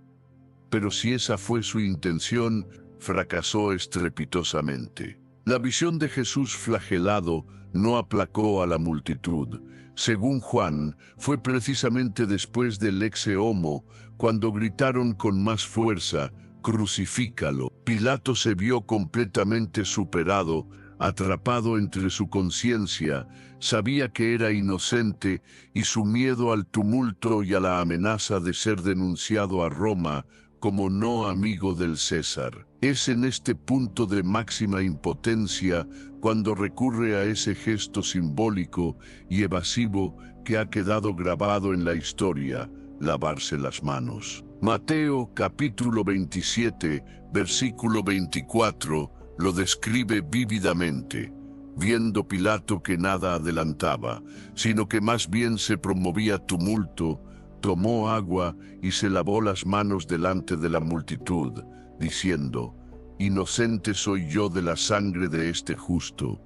Pero si esa fue su intención, fracasó estrepitosamente. La visión de Jesús flagelado no aplacó a la multitud. Según Juan, fue precisamente después del ex-homo cuando gritaron con más fuerza, «Crucifícalo». Pilato se vio completamente superado, atrapado entre su conciencia, sabía que era inocente y su miedo al tumulto y a la amenaza de ser denunciado a Roma como no amigo del César. Es en este punto de máxima impotencia cuando recurre a ese gesto simbólico y evasivo que ha quedado grabado en la historia, lavarse las manos. Mateo capítulo 27, versículo 24, lo describe vívidamente. Viendo Pilato que nada adelantaba, sino que más bien se promovía tumulto, tomó agua y se lavó las manos delante de la multitud, diciendo, «Inocente soy yo de la sangre de este justo,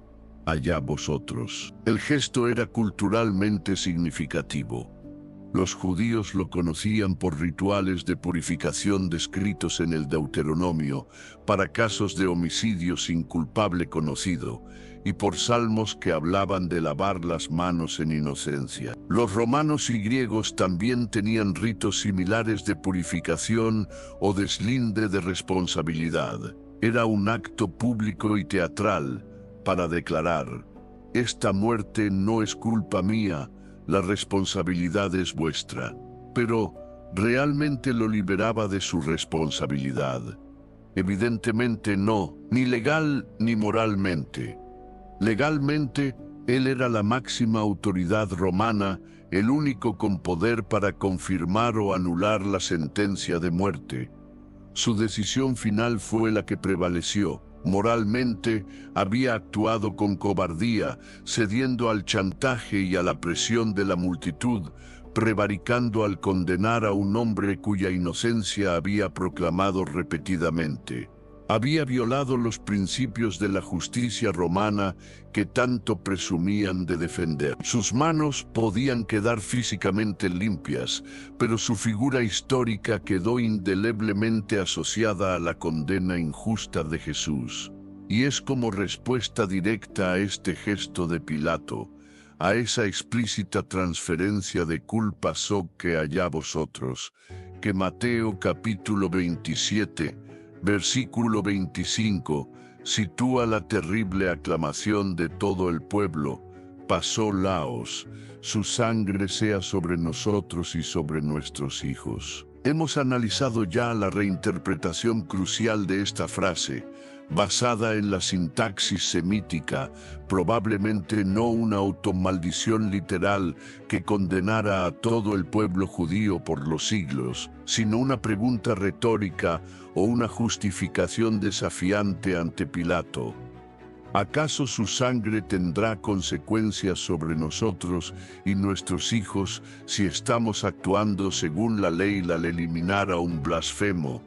allá vosotros». El gesto era culturalmente significativo. Los judíos lo conocían por rituales de purificación descritos en el Deuteronomio, para casos de homicidio sin culpable conocido, y por salmos que hablaban de lavar las manos en inocencia. Los romanos y griegos también tenían ritos similares de purificación o deslinde de responsabilidad. Era un acto público y teatral para declarar: esta muerte no es culpa mía, la responsabilidad es vuestra. Pero ¿realmente lo liberaba de su responsabilidad? Evidentemente no, ni legal ni moralmente. Legalmente, él era la máxima autoridad romana, el único con poder para confirmar o anular la sentencia de muerte. Su decisión final fue la que prevaleció. Moralmente, había actuado con cobardía, cediendo al chantaje y a la presión de la multitud, prevaricando al condenar a un hombre cuya inocencia había proclamado repetidamente. Había violado los principios de la justicia romana que tanto presumían de defender. Sus manos podían quedar físicamente limpias, pero su figura histórica quedó indeleblemente asociada a la condena injusta de Jesús. Y es como respuesta directa a este gesto de Pilato, a esa explícita transferencia de culpa que allá vosotros, que Mateo capítulo 27, versículo 25, sitúa la terrible aclamación de todo el pueblo: pasó Laos, su sangre sea sobre nosotros y sobre nuestros hijos. Hemos analizado ya la reinterpretación crucial de esta frase, basada en la sintaxis semítica, probablemente no una automaldición literal que condenara a todo el pueblo judío por los siglos, sino una pregunta retórica o una justificación desafiante ante Pilato. ¿Acaso su sangre tendrá consecuencias sobre nosotros y nuestros hijos si estamos actuando según la ley al eliminar a un blasfemo?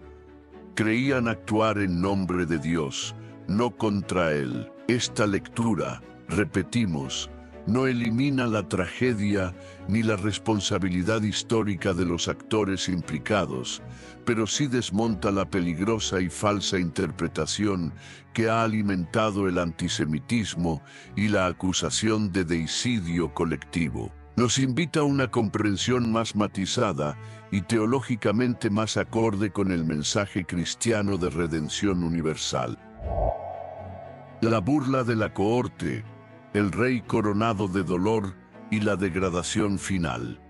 Creían actuar en nombre de Dios, no contra Él. Esta lectura, repetimos, no elimina la tragedia ni la responsabilidad histórica de los actores implicados, pero sí desmonta la peligrosa y falsa interpretación que ha alimentado el antisemitismo y la acusación de deicidio colectivo. Nos invita a una comprensión más matizada y teológicamente más acorde con el mensaje cristiano de redención universal. La burla de la cohorte, el rey coronado de dolor y la degradación final.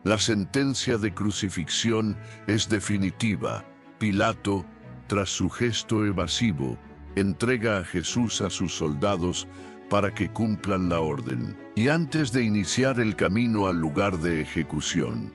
La sentencia de crucifixión es definitiva. Pilato, tras su gesto evasivo, entrega a Jesús a sus soldados para que cumplan la orden. Y antes de iniciar el camino al lugar de ejecución,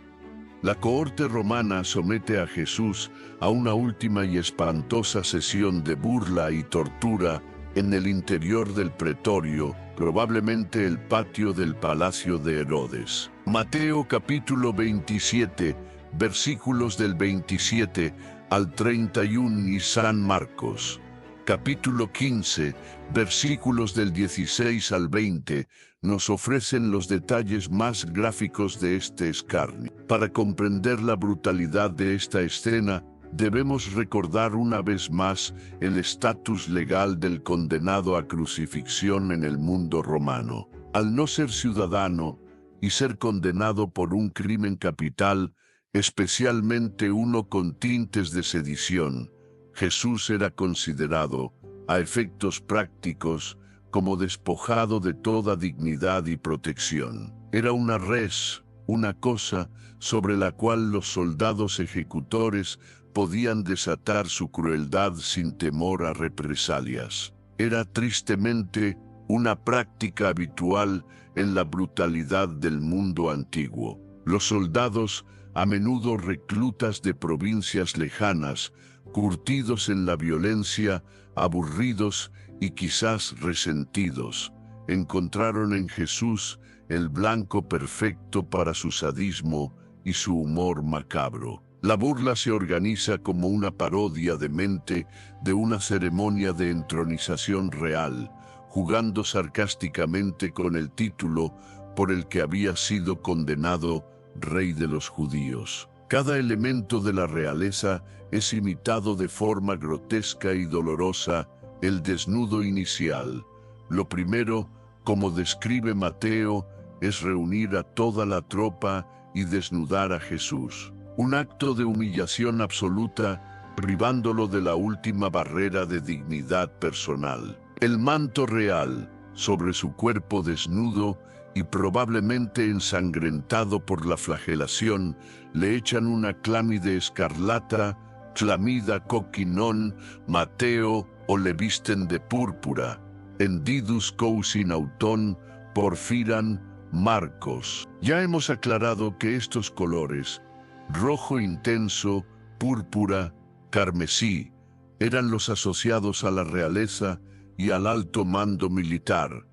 la cohorte romana somete a Jesús a una última y espantosa sesión de burla y tortura en el interior del pretorio, probablemente el patio del palacio de Herodes. Mateo capítulo 27, versículos del 27 al 31 y San Marcos capítulo 15, versículos del 16 al 20, nos ofrecen los detalles más gráficos de este escarnio. Para comprender la brutalidad de esta escena, debemos recordar una vez más el estatus legal del condenado a crucifixión en el mundo romano. Al no ser ciudadano y ser condenado por un crimen capital, especialmente uno con tintes de sedición, Jesús era considerado, a efectos prácticos, como despojado de toda dignidad y protección. Era una res, una cosa, sobre la cual los soldados ejecutores podían desatar su crueldad sin temor a represalias. Era tristemente una práctica habitual en la brutalidad del mundo antiguo. Los soldados, a menudo reclutas de provincias lejanas, curtidos en la violencia, aburridos y quizás resentidos, encontraron en Jesús el blanco perfecto para su sadismo y su humor macabro. La burla se organiza como una parodia demente de una ceremonia de entronización real, jugando sarcásticamente con el título por el que había sido condenado Rey de los judíos. Cada elemento de la realeza es imitado de forma grotesca y dolorosa, el desnudo inicial. Lo primero, como describe Mateo, es reunir a toda la tropa y desnudar a Jesús. Un acto de humillación absoluta, privándolo de la última barrera de dignidad personal. El manto real, sobre su cuerpo desnudo y probablemente ensangrentado por la flagelación, le echan una clámide escarlata, clamida coquinón, Mateo, o le visten de púrpura, endidus cousin auton, porfiran, Marcos. Ya hemos aclarado que estos colores, rojo intenso, púrpura, carmesí, eran los asociados a la realeza y al alto mando militar.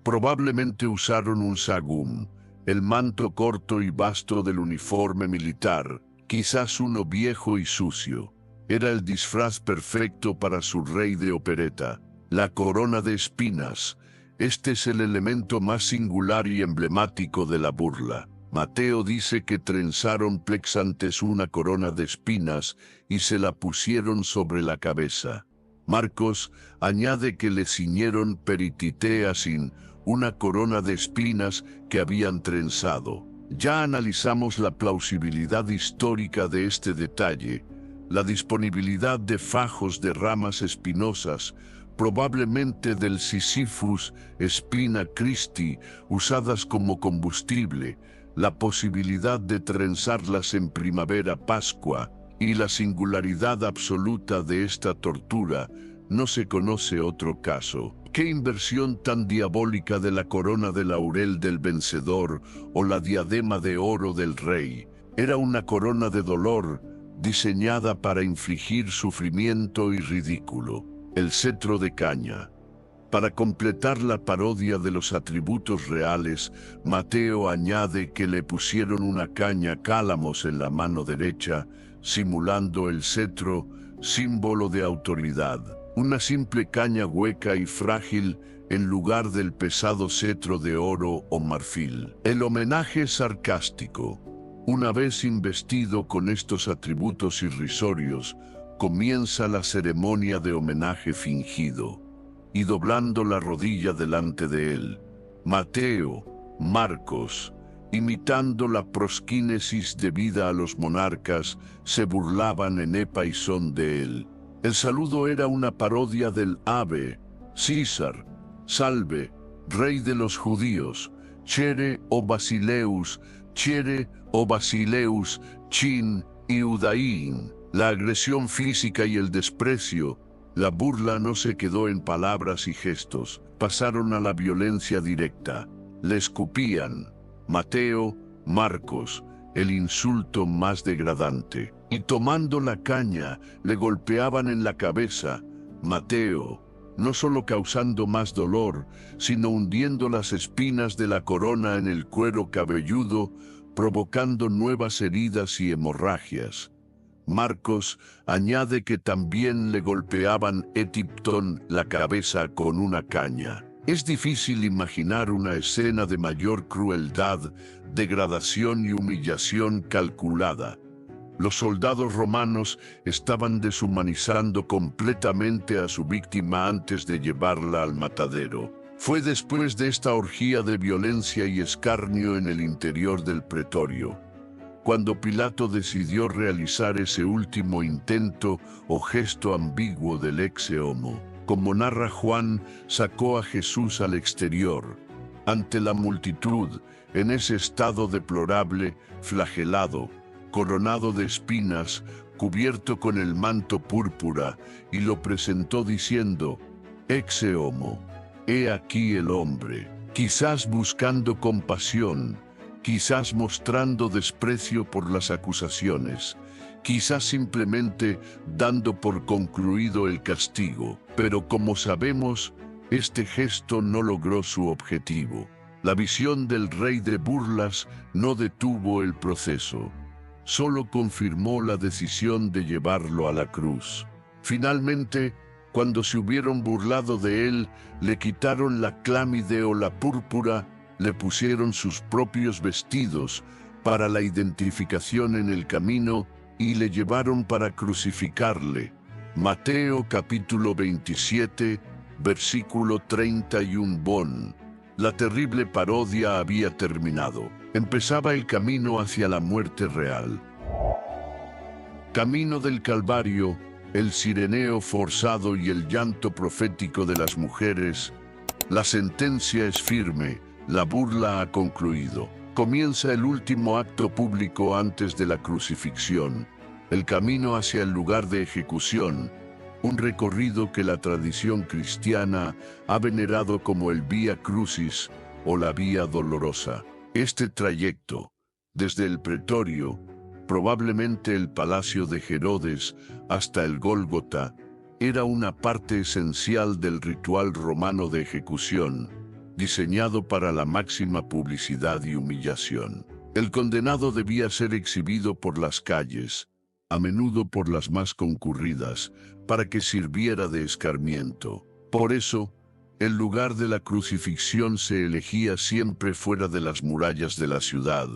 Probablemente usaron un sagum, el manto corto y vasto del uniforme militar, quizás uno viejo y sucio. Era el disfraz perfecto para su rey de opereta. La corona de espinas. Este es el elemento más singular y emblemático de la burla. Mateo dice que trenzaron plexantes una corona de espinas y se la pusieron sobre la cabeza. Marcos añade que le ciñeron perititeasin, una corona de espinas que habían trenzado. Ya analizamos la plausibilidad histórica de este detalle, la disponibilidad de fajos de ramas espinosas, probablemente del Sisyphus spina Christi, usadas como combustible, la posibilidad de trenzarlas en primavera-pascua y la singularidad absoluta de esta tortura. No se conoce otro caso. ¿Qué inversión tan diabólica de la corona de laurel del vencedor o la diadema de oro del rey? Era una corona de dolor, diseñada para infligir sufrimiento y ridículo. El cetro de caña. Para completar la parodia de los atributos reales, Mateo añade que le pusieron una caña cálamos en la mano derecha, simulando el cetro, símbolo de autoridad. Una simple caña hueca y frágil en lugar del pesado cetro de oro o marfil. El homenaje sarcástico. Una vez investido con estos atributos irrisorios, comienza la ceremonia de homenaje fingido, y doblando la rodilla delante de él, Mateo, Marcos, imitando la prosquínesis debida a los monarcas, se burlaban en epa y son de él. El saludo era una parodia del ave, César, salve, rey de los judíos, chere o basileus, chere o basileus, chin, iudaín. La agresión física y el desprecio, la burla no se quedó en palabras y gestos, pasaron a la violencia directa. Le escupían, Mateo, Marcos, el insulto más degradante. Y tomando la caña, le golpeaban en la cabeza, Mateo, no solo causando más dolor, sino hundiendo las espinas de la corona en el cuero cabelludo, provocando nuevas heridas y hemorragias. Marcos añade que también le golpeaban Etiptón la cabeza con una caña. Es difícil imaginar una escena de mayor crueldad, degradación y humillación calculada. Los soldados romanos estaban deshumanizando completamente a su víctima antes de llevarla al matadero. Fue después de esta orgía de violencia y escarnio en el interior del pretorio, cuando Pilato decidió realizar ese último intento o gesto ambiguo del exe homo. Como narra Juan, sacó a Jesús al exterior, ante la multitud, en ese estado deplorable, flagelado, coronado de espinas, cubierto con el manto púrpura, y lo presentó diciendo, exe homo, he aquí el hombre, quizás buscando compasión, quizás mostrando desprecio por las acusaciones, quizás simplemente dando por concluido el castigo. Pero como sabemos, este gesto no logró su objetivo. La visión del rey de burlas no detuvo el proceso, solo confirmó la decisión de llevarlo a la cruz. Finalmente, cuando se hubieron burlado de él, le quitaron la clámide o la púrpura, le pusieron sus propios vestidos, para la identificación en el camino y le llevaron para crucificarle. Mateo capítulo 27, versículo 31. Bon. La terrible parodia había terminado. Empezaba el camino hacia la muerte real. Camino del Calvario, el sireneo forzado y el llanto profético de las mujeres. La sentencia es firme, la burla ha concluido. Comienza el último acto público antes de la crucifixión, el camino hacia el lugar de ejecución, un recorrido que la tradición cristiana ha venerado como el Vía Crucis o la Vía Dolorosa. Este trayecto, desde el pretorio, probablemente el palacio de Herodes, hasta el Gólgota, era una parte esencial del ritual romano de ejecución, diseñado para la máxima publicidad y humillación. El condenado debía ser exhibido por las calles, a menudo por las más concurridas, para que sirviera de escarmiento. Por eso, el lugar de la crucifixión se elegía siempre fuera de las murallas de la ciudad,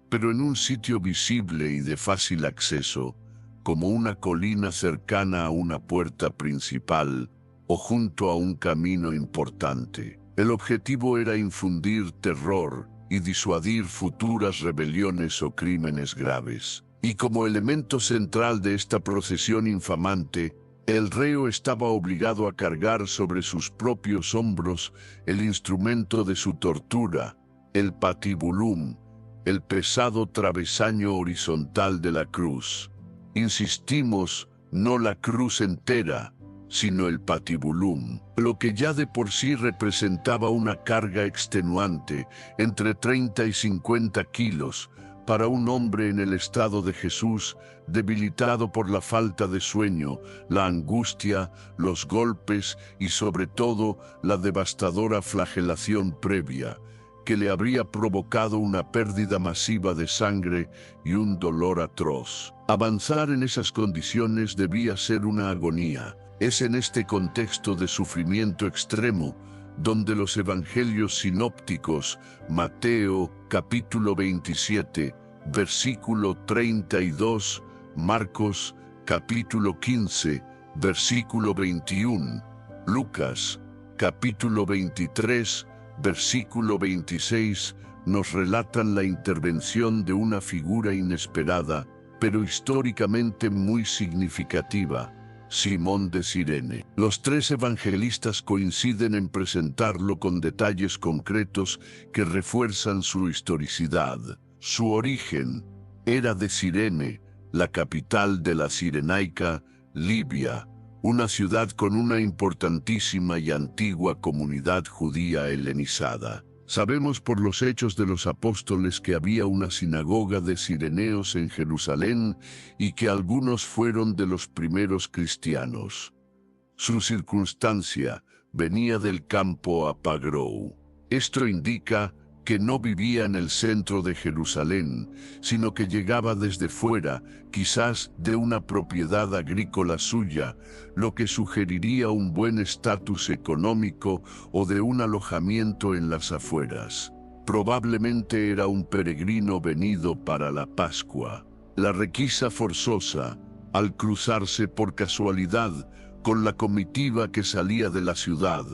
pero en un sitio visible y de fácil acceso, como una colina cercana a una puerta principal o junto a un camino importante. El objetivo era infundir terror y disuadir futuras rebeliones o crímenes graves. Y como elemento central de esta procesión infamante, el reo estaba obligado a cargar sobre sus propios hombros el instrumento de su tortura, el patibulum, el pesado travesaño horizontal de la cruz. Insistimos, no la cruz entera, sino el patibulum, lo que ya de por sí representaba una carga extenuante, entre 30 y 50 kilos, para un hombre en el estado de Jesús, debilitado por la falta de sueño, la angustia, los golpes y sobre todo la devastadora flagelación previa, que le habría provocado una pérdida masiva de sangre y un dolor atroz. Avanzar en esas condiciones debía ser una agonía. Es en este contexto de sufrimiento extremo donde los evangelios sinópticos, Mateo capítulo 27, versículo 32, Marcos capítulo 15, versículo 21, Lucas capítulo 23, versículo 26, nos relatan la intervención de una figura inesperada, pero históricamente muy significativa, Simón de Cirene. Los tres evangelistas coinciden en presentarlo con detalles concretos que refuerzan su historicidad. Su origen era de Cirene, la capital de la Cirenaica, Libia, una ciudad con una importantísima y antigua comunidad judía helenizada. Sabemos por los Hechos de los Apóstoles que había una sinagoga de cireneos en Jerusalén y que algunos fueron de los primeros cristianos. Su circunstancia venía del campo Apagrou. Esto indica que no vivía en el centro de Jerusalén, sino que llegaba desde fuera, quizás de una propiedad agrícola suya, lo que sugeriría un buen estatus económico o de un alojamiento en las afueras. Probablemente era un peregrino venido para la Pascua. La requisa forzosa, al cruzarse por casualidad con la comitiva que salía de la ciudad,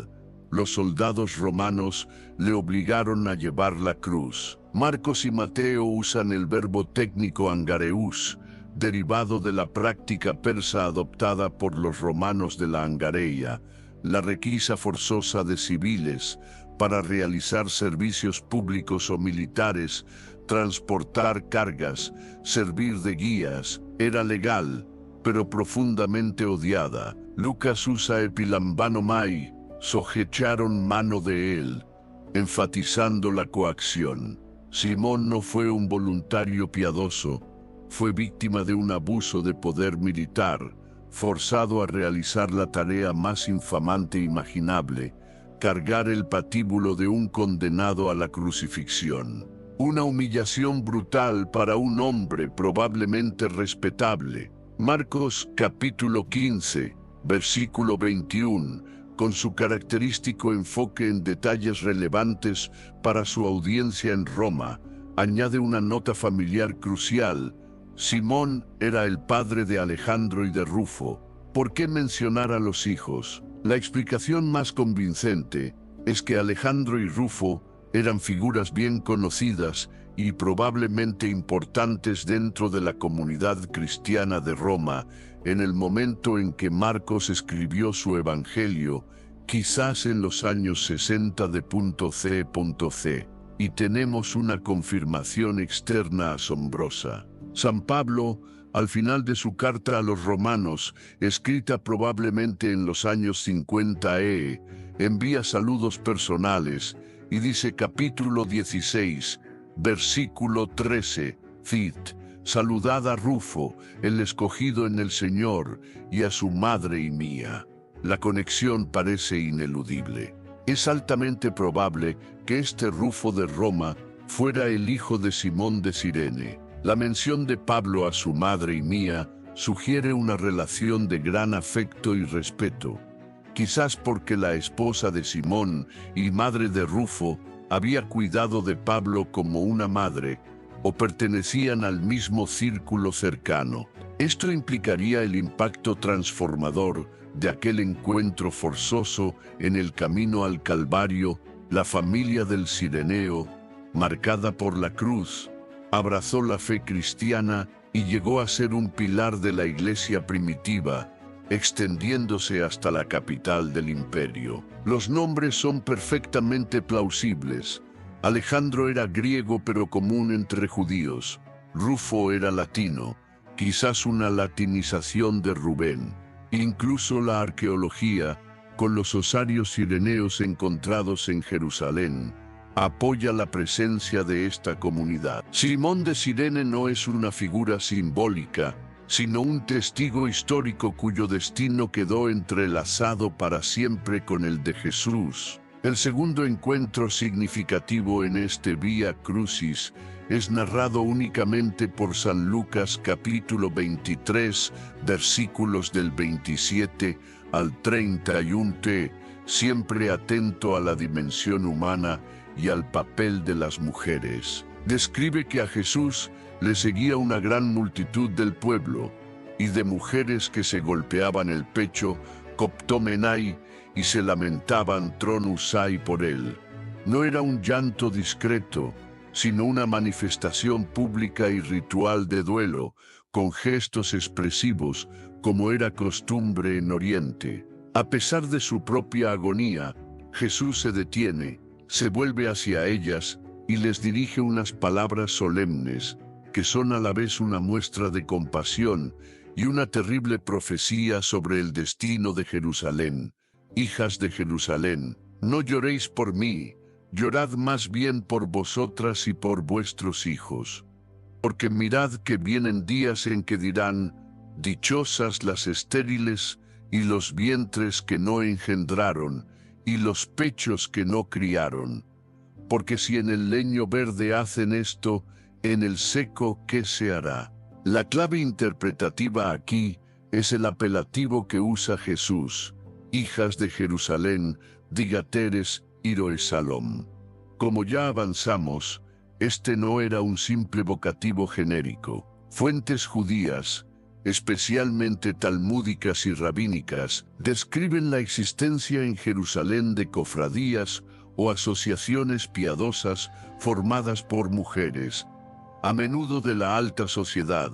los soldados romanos le obligaron a llevar la cruz. Marcos y Mateo usan el verbo técnico angareus, derivado de la práctica persa adoptada por los romanos de la angareia, la requisa forzosa de civiles, para realizar servicios públicos o militares, transportar cargas, servir de guías. Era legal, pero profundamente odiada. Lucas usa epilambanomai, sojecharon mano de él, enfatizando la coacción. Simón no fue un voluntario piadoso, fue víctima de un abuso de poder militar, forzado a realizar la tarea más infamante imaginable, cargar el patíbulo de un condenado a la crucifixión. Una humillación brutal para un hombre probablemente respetable. Marcos capítulo 15, versículo 21, con su característico enfoque en detalles relevantes para su audiencia en Roma, Añade una nota familiar crucial: Simón era el padre de Alejandro y de Rufo. ¿Por qué mencionar a los hijos? La explicación más convincente es que Alejandro y Rufo eran figuras bien conocidas y probablemente importantes dentro de la comunidad cristiana de Roma en el momento en que Marcos escribió su evangelio, quizás en los años 60 de C. Y tenemos una confirmación externa asombrosa. San Pablo, al final de su carta a los romanos, escrita probablemente en los años 50 envía saludos personales y dice capítulo 16, versículo 13, cit: saludad a Rufo, el escogido en el Señor, y a su madre y mía. La conexión parece ineludible. Es altamente probable que este Rufo de Roma fuera el hijo de Simón de Cirene. La mención de Pablo a su madre y mía sugiere una relación de gran afecto y respeto. Quizás porque la esposa de Simón y madre de Rufo había cuidado de Pablo como una madre, o pertenecían al mismo círculo cercano. Esto implicaría el impacto transformador de aquel encuentro forzoso en el camino al Calvario. La familia del Cireneo, marcada por la cruz, abrazó la fe cristiana y llegó a ser un pilar de la iglesia primitiva, extendiéndose hasta la capital del imperio. Los nombres son perfectamente plausibles. Alejandro era griego pero común entre judíos. Rufo era latino, quizás una latinización de Rubén. Incluso la arqueología, con los osarios cireneos encontrados en Jerusalén, apoya la presencia de esta comunidad. Simón de Cirene no es una figura simbólica, sino un testigo histórico cuyo destino quedó entrelazado para siempre con el de Jesús. El segundo encuentro significativo en este Vía Crucis es narrado únicamente por San Lucas capítulo 23, versículos del 27 al 31, siempre atento a la dimensión humana y al papel de las mujeres. Describe que a Jesús le seguía una gran multitud del pueblo y de mujeres que se golpeaban el pecho, coptomenai, y se lamentaban tronusai por él. No era un llanto discreto, sino una manifestación pública y ritual de duelo, con gestos expresivos, como era costumbre en Oriente. A pesar de su propia agonía, Jesús se detiene, se vuelve hacia ellas y les dirige unas palabras solemnes, que son a la vez una muestra de compasión y una terrible profecía sobre el destino de Jerusalén. Hijas de Jerusalén, no lloréis por mí, llorad más bien por vosotras y por vuestros hijos. Porque mirad que vienen días en que dirán: dichosas las estériles y los vientres que no engendraron, y los pechos que no criaron. Porque si en el leño verde hacen esto, en el seco, ¿qué se hará? La clave interpretativa aquí es el apelativo que usa Jesús: hijas de Jerusalén, digateres, Iroesalom. Como ya avanzamos, este no era un simple vocativo genérico. Fuentes judías, especialmente talmúdicas y rabínicas, describen la existencia en Jerusalén de cofradías o asociaciones piadosas formadas por mujeres, a menudo de la alta sociedad,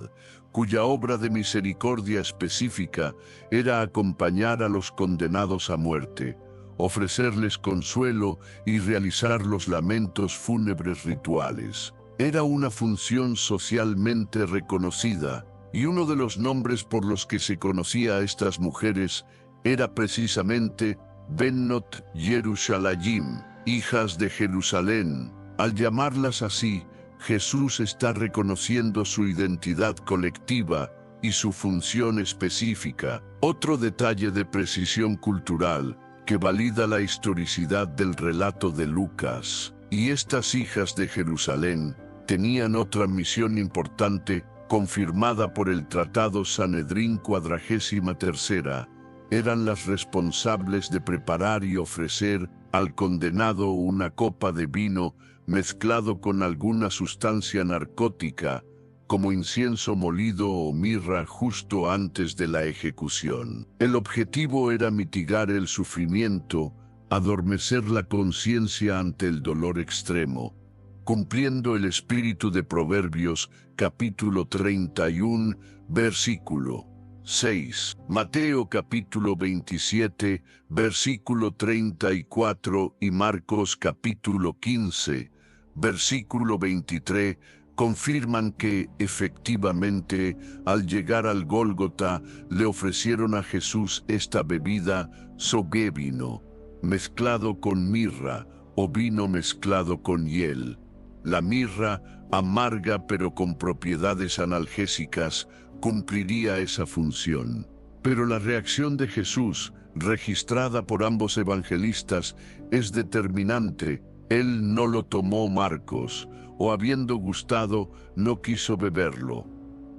cuya obra de misericordia específica era acompañar a los condenados a muerte, ofrecerles consuelo y realizar los lamentos fúnebres rituales. Era una función socialmente reconocida, y uno de los nombres por los que se conocía a estas mujeres era precisamente Bennot Yerushalayim, hijas de Jerusalén. Al llamarlas así, Jesús está reconociendo su identidad colectiva y su función específica. Otro detalle de precisión cultural que valida la historicidad del relato de Lucas. Y estas hijas de Jerusalén tenían otra misión importante, confirmada por el Tratado Sanedrín 43. Eran las responsables de preparar y ofrecer al condenado una copa de vino mezclado con alguna sustancia narcótica, como incienso molido o mirra justo antes de la ejecución. El objetivo era mitigar el sufrimiento, adormecer la conciencia ante el dolor extremo, cumpliendo el espíritu de Proverbios, capítulo 31, versículo 6. Mateo capítulo 27, versículo 34 y Marcos capítulo 15, versículo 23, confirman que, efectivamente, al llegar al Gólgota, le ofrecieron a Jesús esta bebida, soguevino, mezclado con mirra, o vino mezclado con hiel. La mirra, amarga pero con propiedades analgésicas, cumpliría esa función. Pero la reacción de Jesús, registrada por ambos evangelistas, es determinante. Él no lo tomó Marcos, o habiendo gustado, no quiso beberlo.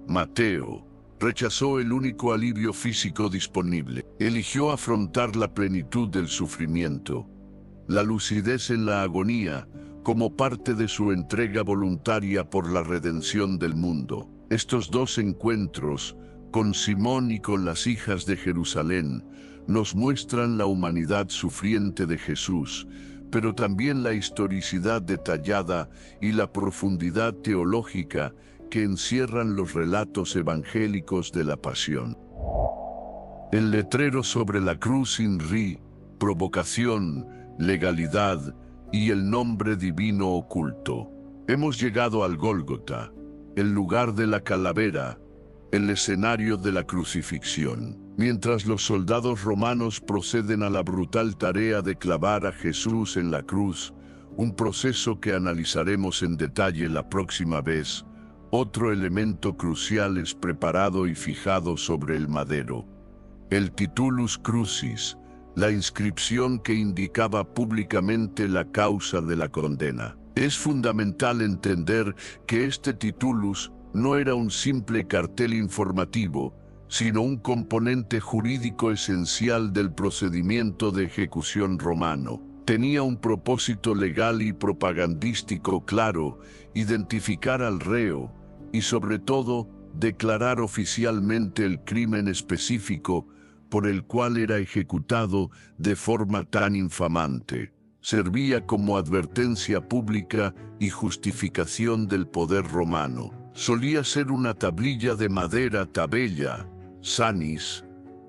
Mateo rechazó el único alivio físico disponible. Eligió afrontar la plenitud del sufrimiento, la lucidez en la agonía, como parte de su entrega voluntaria por la redención del mundo. Estos dos encuentros, con Simón y con las hijas de Jerusalén, nos muestran la humanidad sufriente de Jesús, pero también la historicidad detallada y la profundidad teológica que encierran los relatos evangélicos de la pasión. El letrero sobre la cruz INRI, provocación, legalidad y el nombre divino oculto. Hemos llegado al Gólgota, el lugar de la calavera, el escenario de la crucifixión. Mientras los soldados romanos proceden a la brutal tarea de clavar a Jesús en la cruz, un proceso que analizaremos en detalle la próxima vez, otro elemento crucial es preparado y fijado sobre el madero. El titulus crucis, la inscripción que indicaba públicamente la causa de la condena. Es fundamental entender que este titulus no era un simple cartel informativo, sino un componente jurídico esencial del procedimiento de ejecución romano. Tenía un propósito legal y propagandístico claro: identificar al reo y, sobre todo, declarar oficialmente el crimen específico por el cual era ejecutado de forma tan infamante. Servía como advertencia pública y justificación del poder romano. Solía ser una tablilla de madera, tabella, sanis,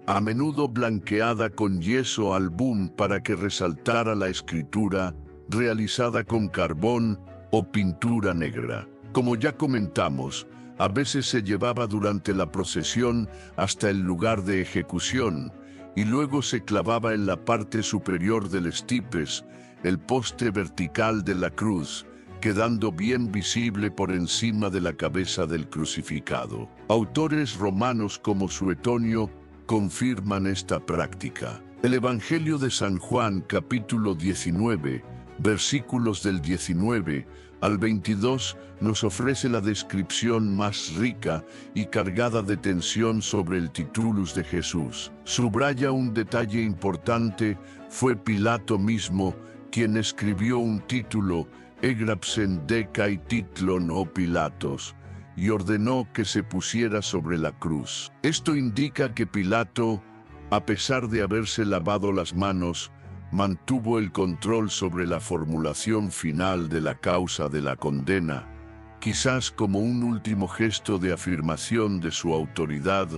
a menudo blanqueada con yeso album para que resaltara la escritura, realizada con carbón o pintura negra. Como ya comentamos, a veces se llevaba durante la procesión hasta el lugar de ejecución y luego se clavaba en la parte superior del stipes, el poste vertical de la cruz, quedando bien visible por encima de la cabeza del crucificado. Autores romanos como Suetonio confirman esta práctica. El Evangelio de San Juan, capítulo 19, versículos del 19 al 22, nos ofrece la descripción más rica y cargada de tensión sobre el titulus de Jesús. Subraya un detalle importante: fue Pilato mismo quien escribió un título, Egrapsen decai titlon o Pilatos, y ordenó que se pusiera sobre la cruz. Esto indica que Pilato, a pesar de haberse lavado las manos, mantuvo el control sobre la formulación final de la causa de la condena, quizás como un último gesto de afirmación de su autoridad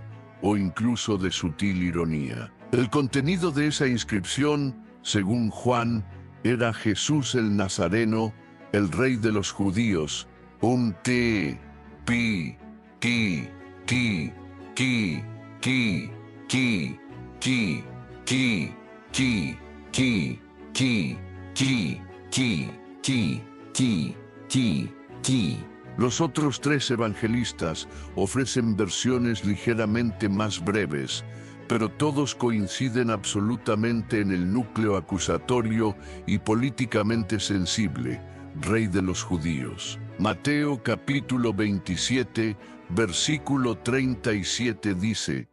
o incluso de sutil ironía. El contenido de esa inscripción, según Juan, era Jesús el Nazareno, el rey de los judíos, un ti, pi, ki, ki, ki, ki, ki, ki, ki, ki, ki, ki, ki, ki, ki, ki, ki, ki. Los otros tres evangelistas ofrecen versiones ligeramente más breves, pero todos coinciden absolutamente en el núcleo acusatorio y políticamente sensible: Rey de los judíos. Mateo capítulo 27, versículo 37 dice: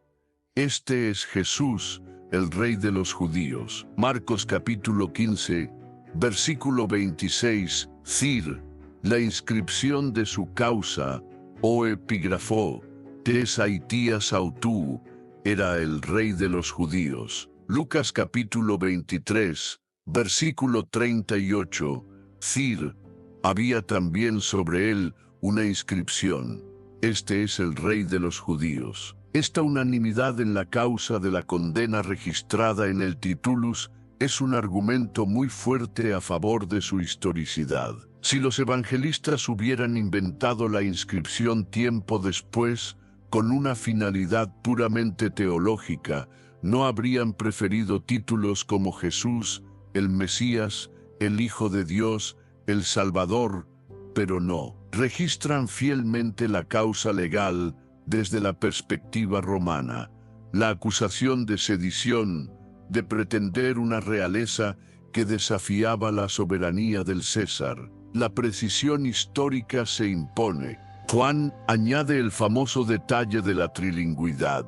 Este es Jesús, el Rey de los judíos. Marcos capítulo 15, versículo 26, Cir, la inscripción de su causa, o epígrafo, tes aitias autú, era el rey de los judíos. Lucas capítulo 23, versículo 38. Cir, había también sobre él una inscripción: este es el rey de los judíos. Esta unanimidad en la causa de la condena registrada en el Titulus es un argumento muy fuerte a favor de su historicidad. Si los evangelistas hubieran inventado la inscripción tiempo después, con una finalidad puramente teológica, no habrían preferido títulos como Jesús, el Mesías, el Hijo de Dios, el Salvador, pero no. Registran fielmente la causa legal desde la perspectiva romana. La acusación de sedición, de pretender una realeza que desafiaba la soberanía del César. La precisión histórica se impone. Juan añade el famoso detalle de la trilingüidad.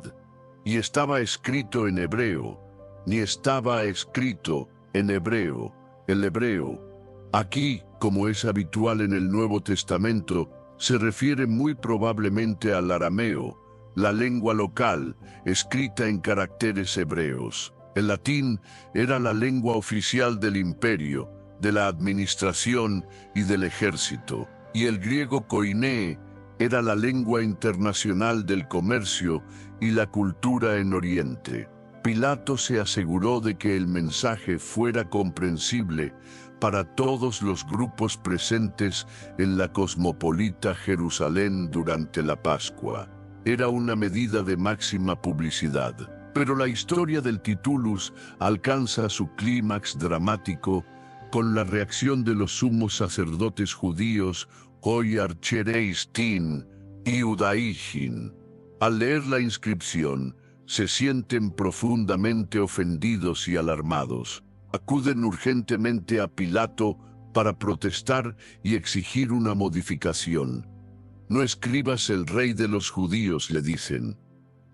Y estaba escrito en hebreo, ni estaba escrito en hebreo. El hebreo, aquí, como es habitual en el Nuevo Testamento, se refiere muy probablemente al arameo, la lengua local, escrita en caracteres hebreos. El latín era la lengua oficial del imperio, de la administración y del ejército, y el griego koiné era la lengua internacional del comercio y la cultura en Oriente. Pilato se aseguró de que el mensaje fuera comprensible para todos los grupos presentes en la cosmopolita Jerusalén durante la Pascua. Era una medida de máxima publicidad. Pero la historia del Titulus alcanza su clímax dramático con la reacción de los sumos sacerdotes judíos Hoi Archereistin y Udaijin. Al leer la inscripción, se sienten profundamente ofendidos y alarmados. Acuden urgentemente a Pilato para protestar y exigir una modificación. No escribas el rey de los judíos, le dicen,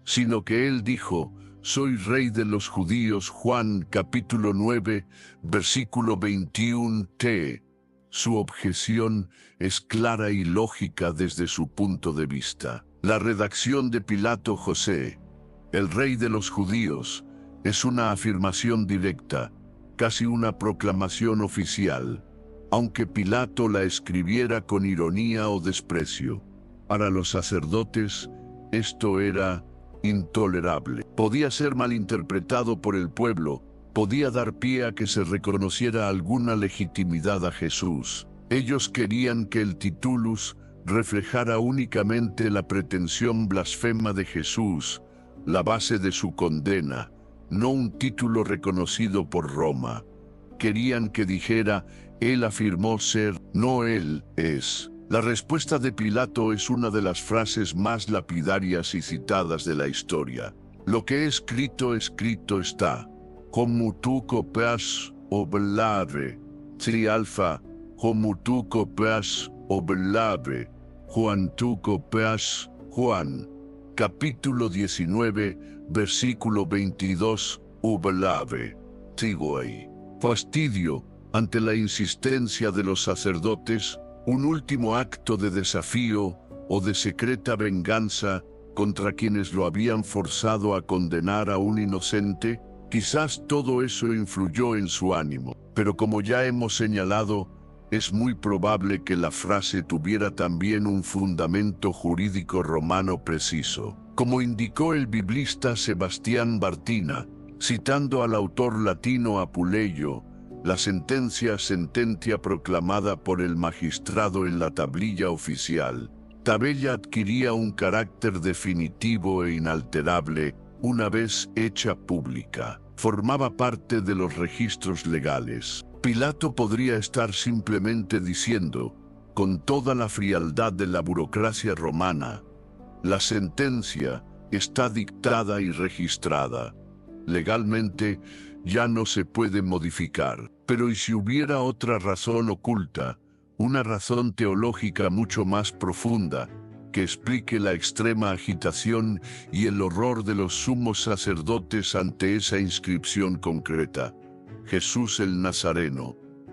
sino que él dijo: soy rey de los judíos. Juan capítulo 9, versículo 21t. Su objeción es clara y lógica desde su punto de vista. La redacción de Pilato José, el rey de los judíos, es una afirmación directa, casi una proclamación oficial, aunque Pilato la escribiera con ironía o desprecio. Para los sacerdotes, esto era intolerable. Podía ser malinterpretado por el pueblo, podía dar pie a que se reconociera alguna legitimidad a Jesús. Ellos querían que el Titulus reflejara únicamente la pretensión blasfema de Jesús, la base de su condena, no un título reconocido por Roma. Querían que dijera: él afirmó ser, no él es. La respuesta de Pilato es una de las frases más lapidarias y citadas de la historia. Lo que escrito está. Como tú copias oblave. Tri alfa, como tú copias oblave. Juan tú copias, Juan. Capítulo 19, versículo 22, oblave. Tigoi. Fastidio ante la insistencia de los sacerdotes, un último acto de desafío o de secreta venganza contra quienes lo habían forzado a condenar a un inocente. Quizás todo eso influyó en su ánimo, pero como ya hemos señalado, es muy probable que la frase tuviera también un fundamento jurídico romano preciso. Como indicó el biblista Sebastián Bartina, citando al autor latino Apuleyo, la sentencia proclamada por el magistrado en la tablilla oficial, tabella adquiría un carácter definitivo e inalterable una vez hecha pública. Formaba parte de los registros legales. Pilato podría estar simplemente diciendo, con toda la frialdad de la burocracia romana: la sentencia está dictada y registrada. Legalmente ya no se puede modificar. Pero ¿y si hubiera otra razón oculta, una razón teológica mucho más profunda, que explique la extrema agitación y el horror de los sumos sacerdotes ante esa inscripción concreta? Jesús el Nazareno,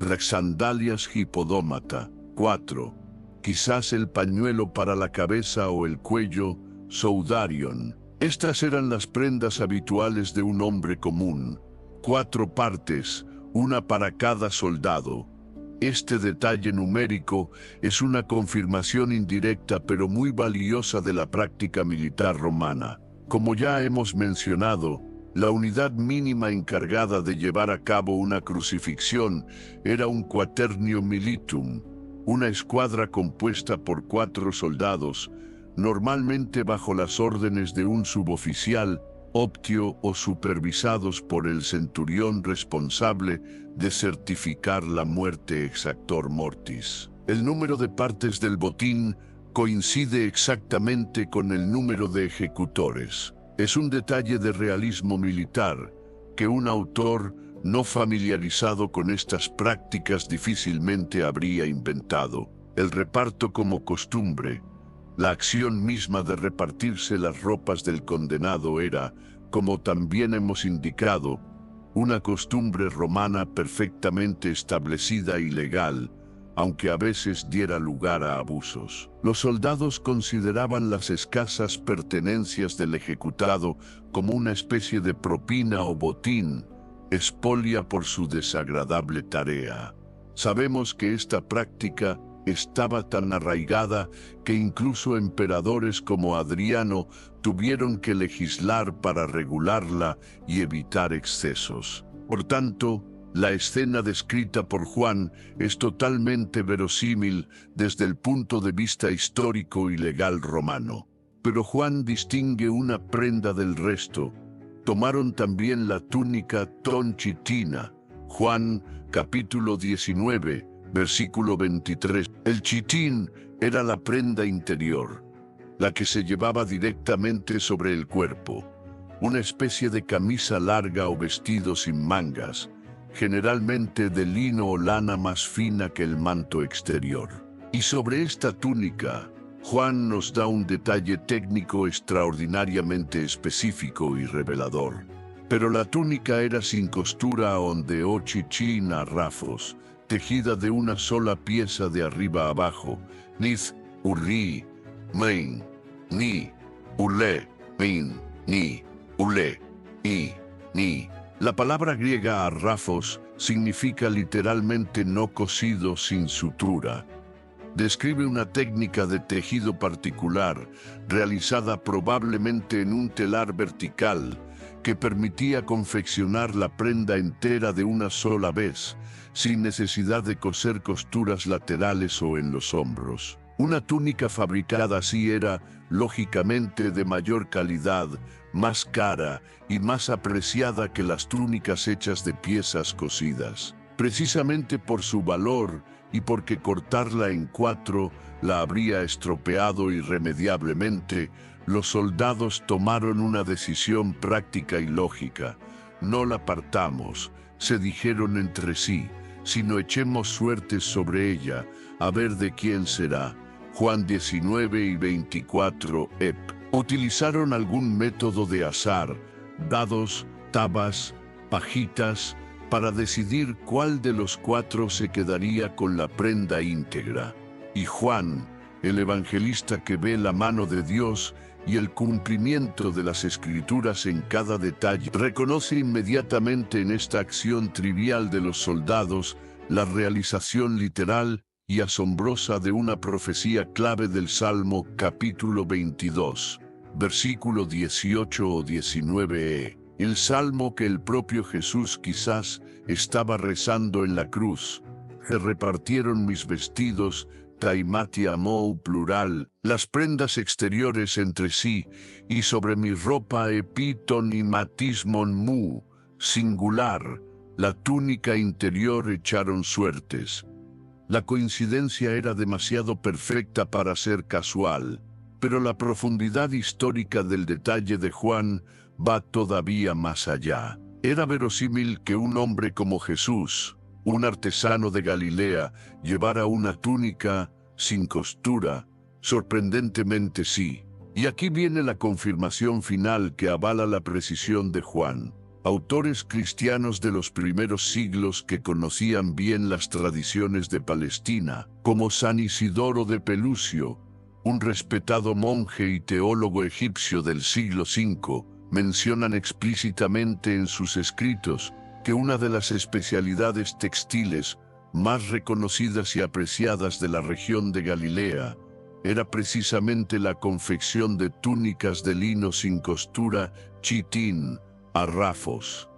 Las sandalias hipodómata. 4. Quizás el pañuelo para la cabeza o el cuello, soudarion. Estas eran las prendas habituales de un hombre común. 4 partes, una para cada soldado. Este detalle numérico es una confirmación indirecta pero muy valiosa de la práctica militar romana. Como ya hemos mencionado, la unidad mínima encargada de llevar a cabo una crucifixión era un quaternio militum, una escuadra compuesta por 4 soldados, normalmente bajo las órdenes de un suboficial, optio o supervisados por el centurión responsable de certificar la muerte exactor mortis. El número de partes del botín coincide exactamente con el número de ejecutores. Es un detalle de realismo militar que un autor no familiarizado con estas prácticas difícilmente habría inventado. El reparto como costumbre. La acción misma de repartirse las ropas del condenado era, como también hemos indicado, una costumbre romana perfectamente establecida y legal, aunque a veces diera lugar a abusos. Los soldados consideraban las escasas pertenencias del ejecutado como una especie de propina o botín, expolia por su desagradable tarea. Sabemos que esta práctica estaba tan arraigada que incluso emperadores como Adriano tuvieron que legislar para regularla y evitar excesos. Por tanto, la escena descrita por Juan es totalmente verosímil desde el punto de vista histórico y legal romano. Pero Juan distingue una prenda del resto. Tomaron también la túnica tonchitina. Juan, capítulo 19, versículo 23. El chitín era la prenda interior, la que se llevaba directamente sobre el cuerpo, una especie de camisa larga o vestido sin mangas, generalmente de lino o lana más fina que el manto exterior. Y sobre esta túnica, Juan nos da un detalle técnico extraordinariamente específico y revelador. Pero la túnica era sin costura onde o chichín a rafos, tejida de una sola pieza de arriba a abajo, niz, urri, mein, ni, ule, min, ni, ule, ni. La palabra griega arrafos significa literalmente no cosido sin sutura. Describe una técnica de tejido particular, realizada probablemente en un telar vertical, que permitía confeccionar la prenda entera de una sola vez, sin necesidad de coser costuras laterales o en los hombros. Una túnica fabricada así era, lógicamente, de mayor calidad, más cara y más apreciada que las túnicas hechas de piezas cosidas. Precisamente por su valor y porque cortarla en 4 la habría estropeado irremediablemente, los soldados tomaron una decisión práctica y lógica. No la partamos, se dijeron entre sí, sino echemos suertes sobre ella, a ver de quién será. Juan 19 y 24 ep. Utilizaron algún método de azar, dados, tabas, pajitas, para decidir cuál de los 4 se quedaría con la prenda íntegra. Y Juan, el evangelista que ve la mano de Dios y el cumplimiento de las Escrituras en cada detalle, reconoce inmediatamente en esta acción trivial de los soldados la realización literal y asombrosa de una profecía clave del Salmo capítulo 22, versículo 18 o 19e. El salmo que el propio Jesús quizás estaba rezando en la cruz. Se repartieron mis vestidos, taimati amou plural, las prendas exteriores entre sí, y sobre mi ropa epiton y matismon mu, singular, la túnica interior echaron suertes. La coincidencia era demasiado perfecta para ser casual, pero la profundidad histórica del detalle de Juan va todavía más allá. Era verosímil que un hombre como Jesús, un artesano de Galilea, llevara una túnica sin costura. Sorprendentemente sí. Y aquí viene la confirmación final que avala la precisión de Juan. Autores cristianos de los primeros siglos que conocían bien las tradiciones de Palestina, como San Isidoro de Pelucio, un respetado monje y teólogo egipcio del siglo V, mencionan explícitamente en sus escritos que una de las especialidades textiles más reconocidas y apreciadas de la región de Galilea era precisamente la confección de túnicas de lino sin costura, chitín, harrafos.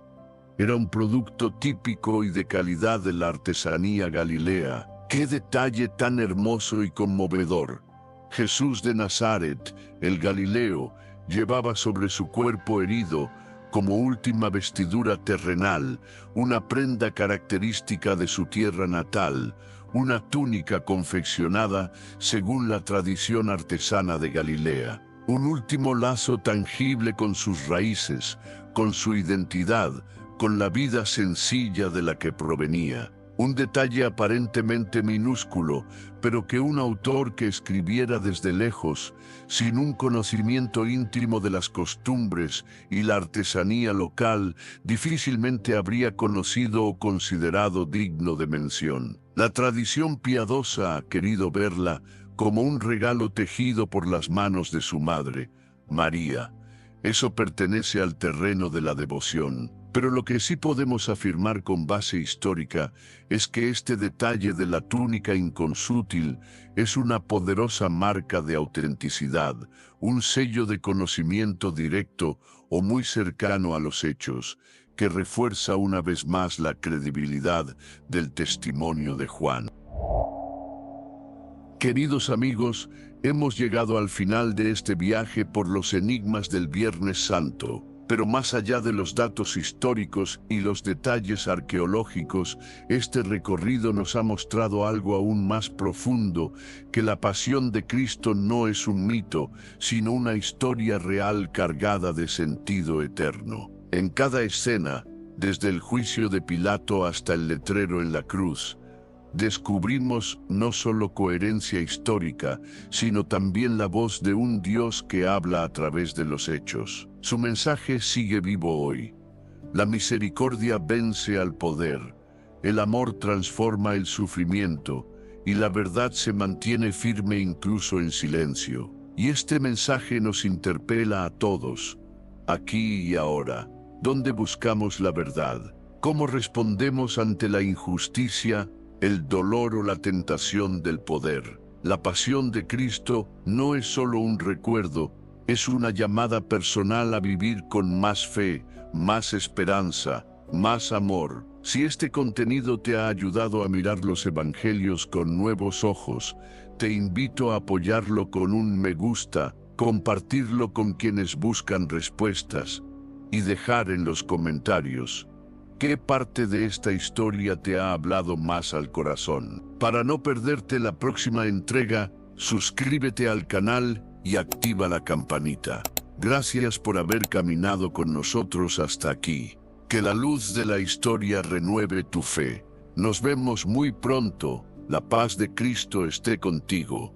Era un producto típico y de calidad de la artesanía galilea. ¡Qué detalle tan hermoso y conmovedor! Jesús de Nazaret, el Galileo, llevaba sobre su cuerpo herido, como última vestidura terrenal, una prenda característica de su tierra natal, una túnica confeccionada según la tradición artesana de Galilea. Un último lazo tangible con sus raíces, con su identidad, con la vida sencilla de la que provenía. Un detalle aparentemente minúsculo, pero que un autor que escribiera desde lejos, sin un conocimiento íntimo de las costumbres y la artesanía local, difícilmente habría conocido o considerado digno de mención. La tradición piadosa ha querido verla como un regalo tejido por las manos de su madre, María. Eso pertenece al terreno de la devoción. Pero lo que sí podemos afirmar con base histórica es que este detalle de la túnica inconsútil es una poderosa marca de autenticidad, un sello de conocimiento directo o muy cercano a los hechos, que refuerza una vez más la credibilidad del testimonio de Juan. Queridos amigos, hemos llegado al final de este viaje por los enigmas del Viernes Santo. Pero más allá de los datos históricos y los detalles arqueológicos, este recorrido nos ha mostrado algo aún más profundo, que la pasión de Cristo no es un mito, sino una historia real cargada de sentido eterno. En cada escena, desde el juicio de Pilato hasta el letrero en la cruz, descubrimos no solo coherencia histórica, sino también la voz de un Dios que habla a través de los hechos. Su mensaje sigue vivo hoy. La misericordia vence al poder, el amor transforma el sufrimiento, y la verdad se mantiene firme incluso en silencio. Y este mensaje nos interpela a todos, aquí y ahora. ¿Dónde buscamos la verdad? ¿Cómo respondemos ante la injusticia, el dolor o la tentación del poder? La pasión de Cristo no es solo un recuerdo, es una llamada personal a vivir con más fe, más esperanza, más amor. Si este contenido te ha ayudado a mirar los evangelios con nuevos ojos, te invito a apoyarlo con un me gusta, compartirlo con quienes buscan respuestas y dejar en los comentarios ¿qué parte de esta historia te ha hablado más al corazón? Para no perderte la próxima entrega, suscríbete al canal y activa la campanita. Gracias por haber caminado con nosotros hasta aquí. Que la luz de la historia renueve tu fe. Nos vemos muy pronto. La paz de Cristo esté contigo.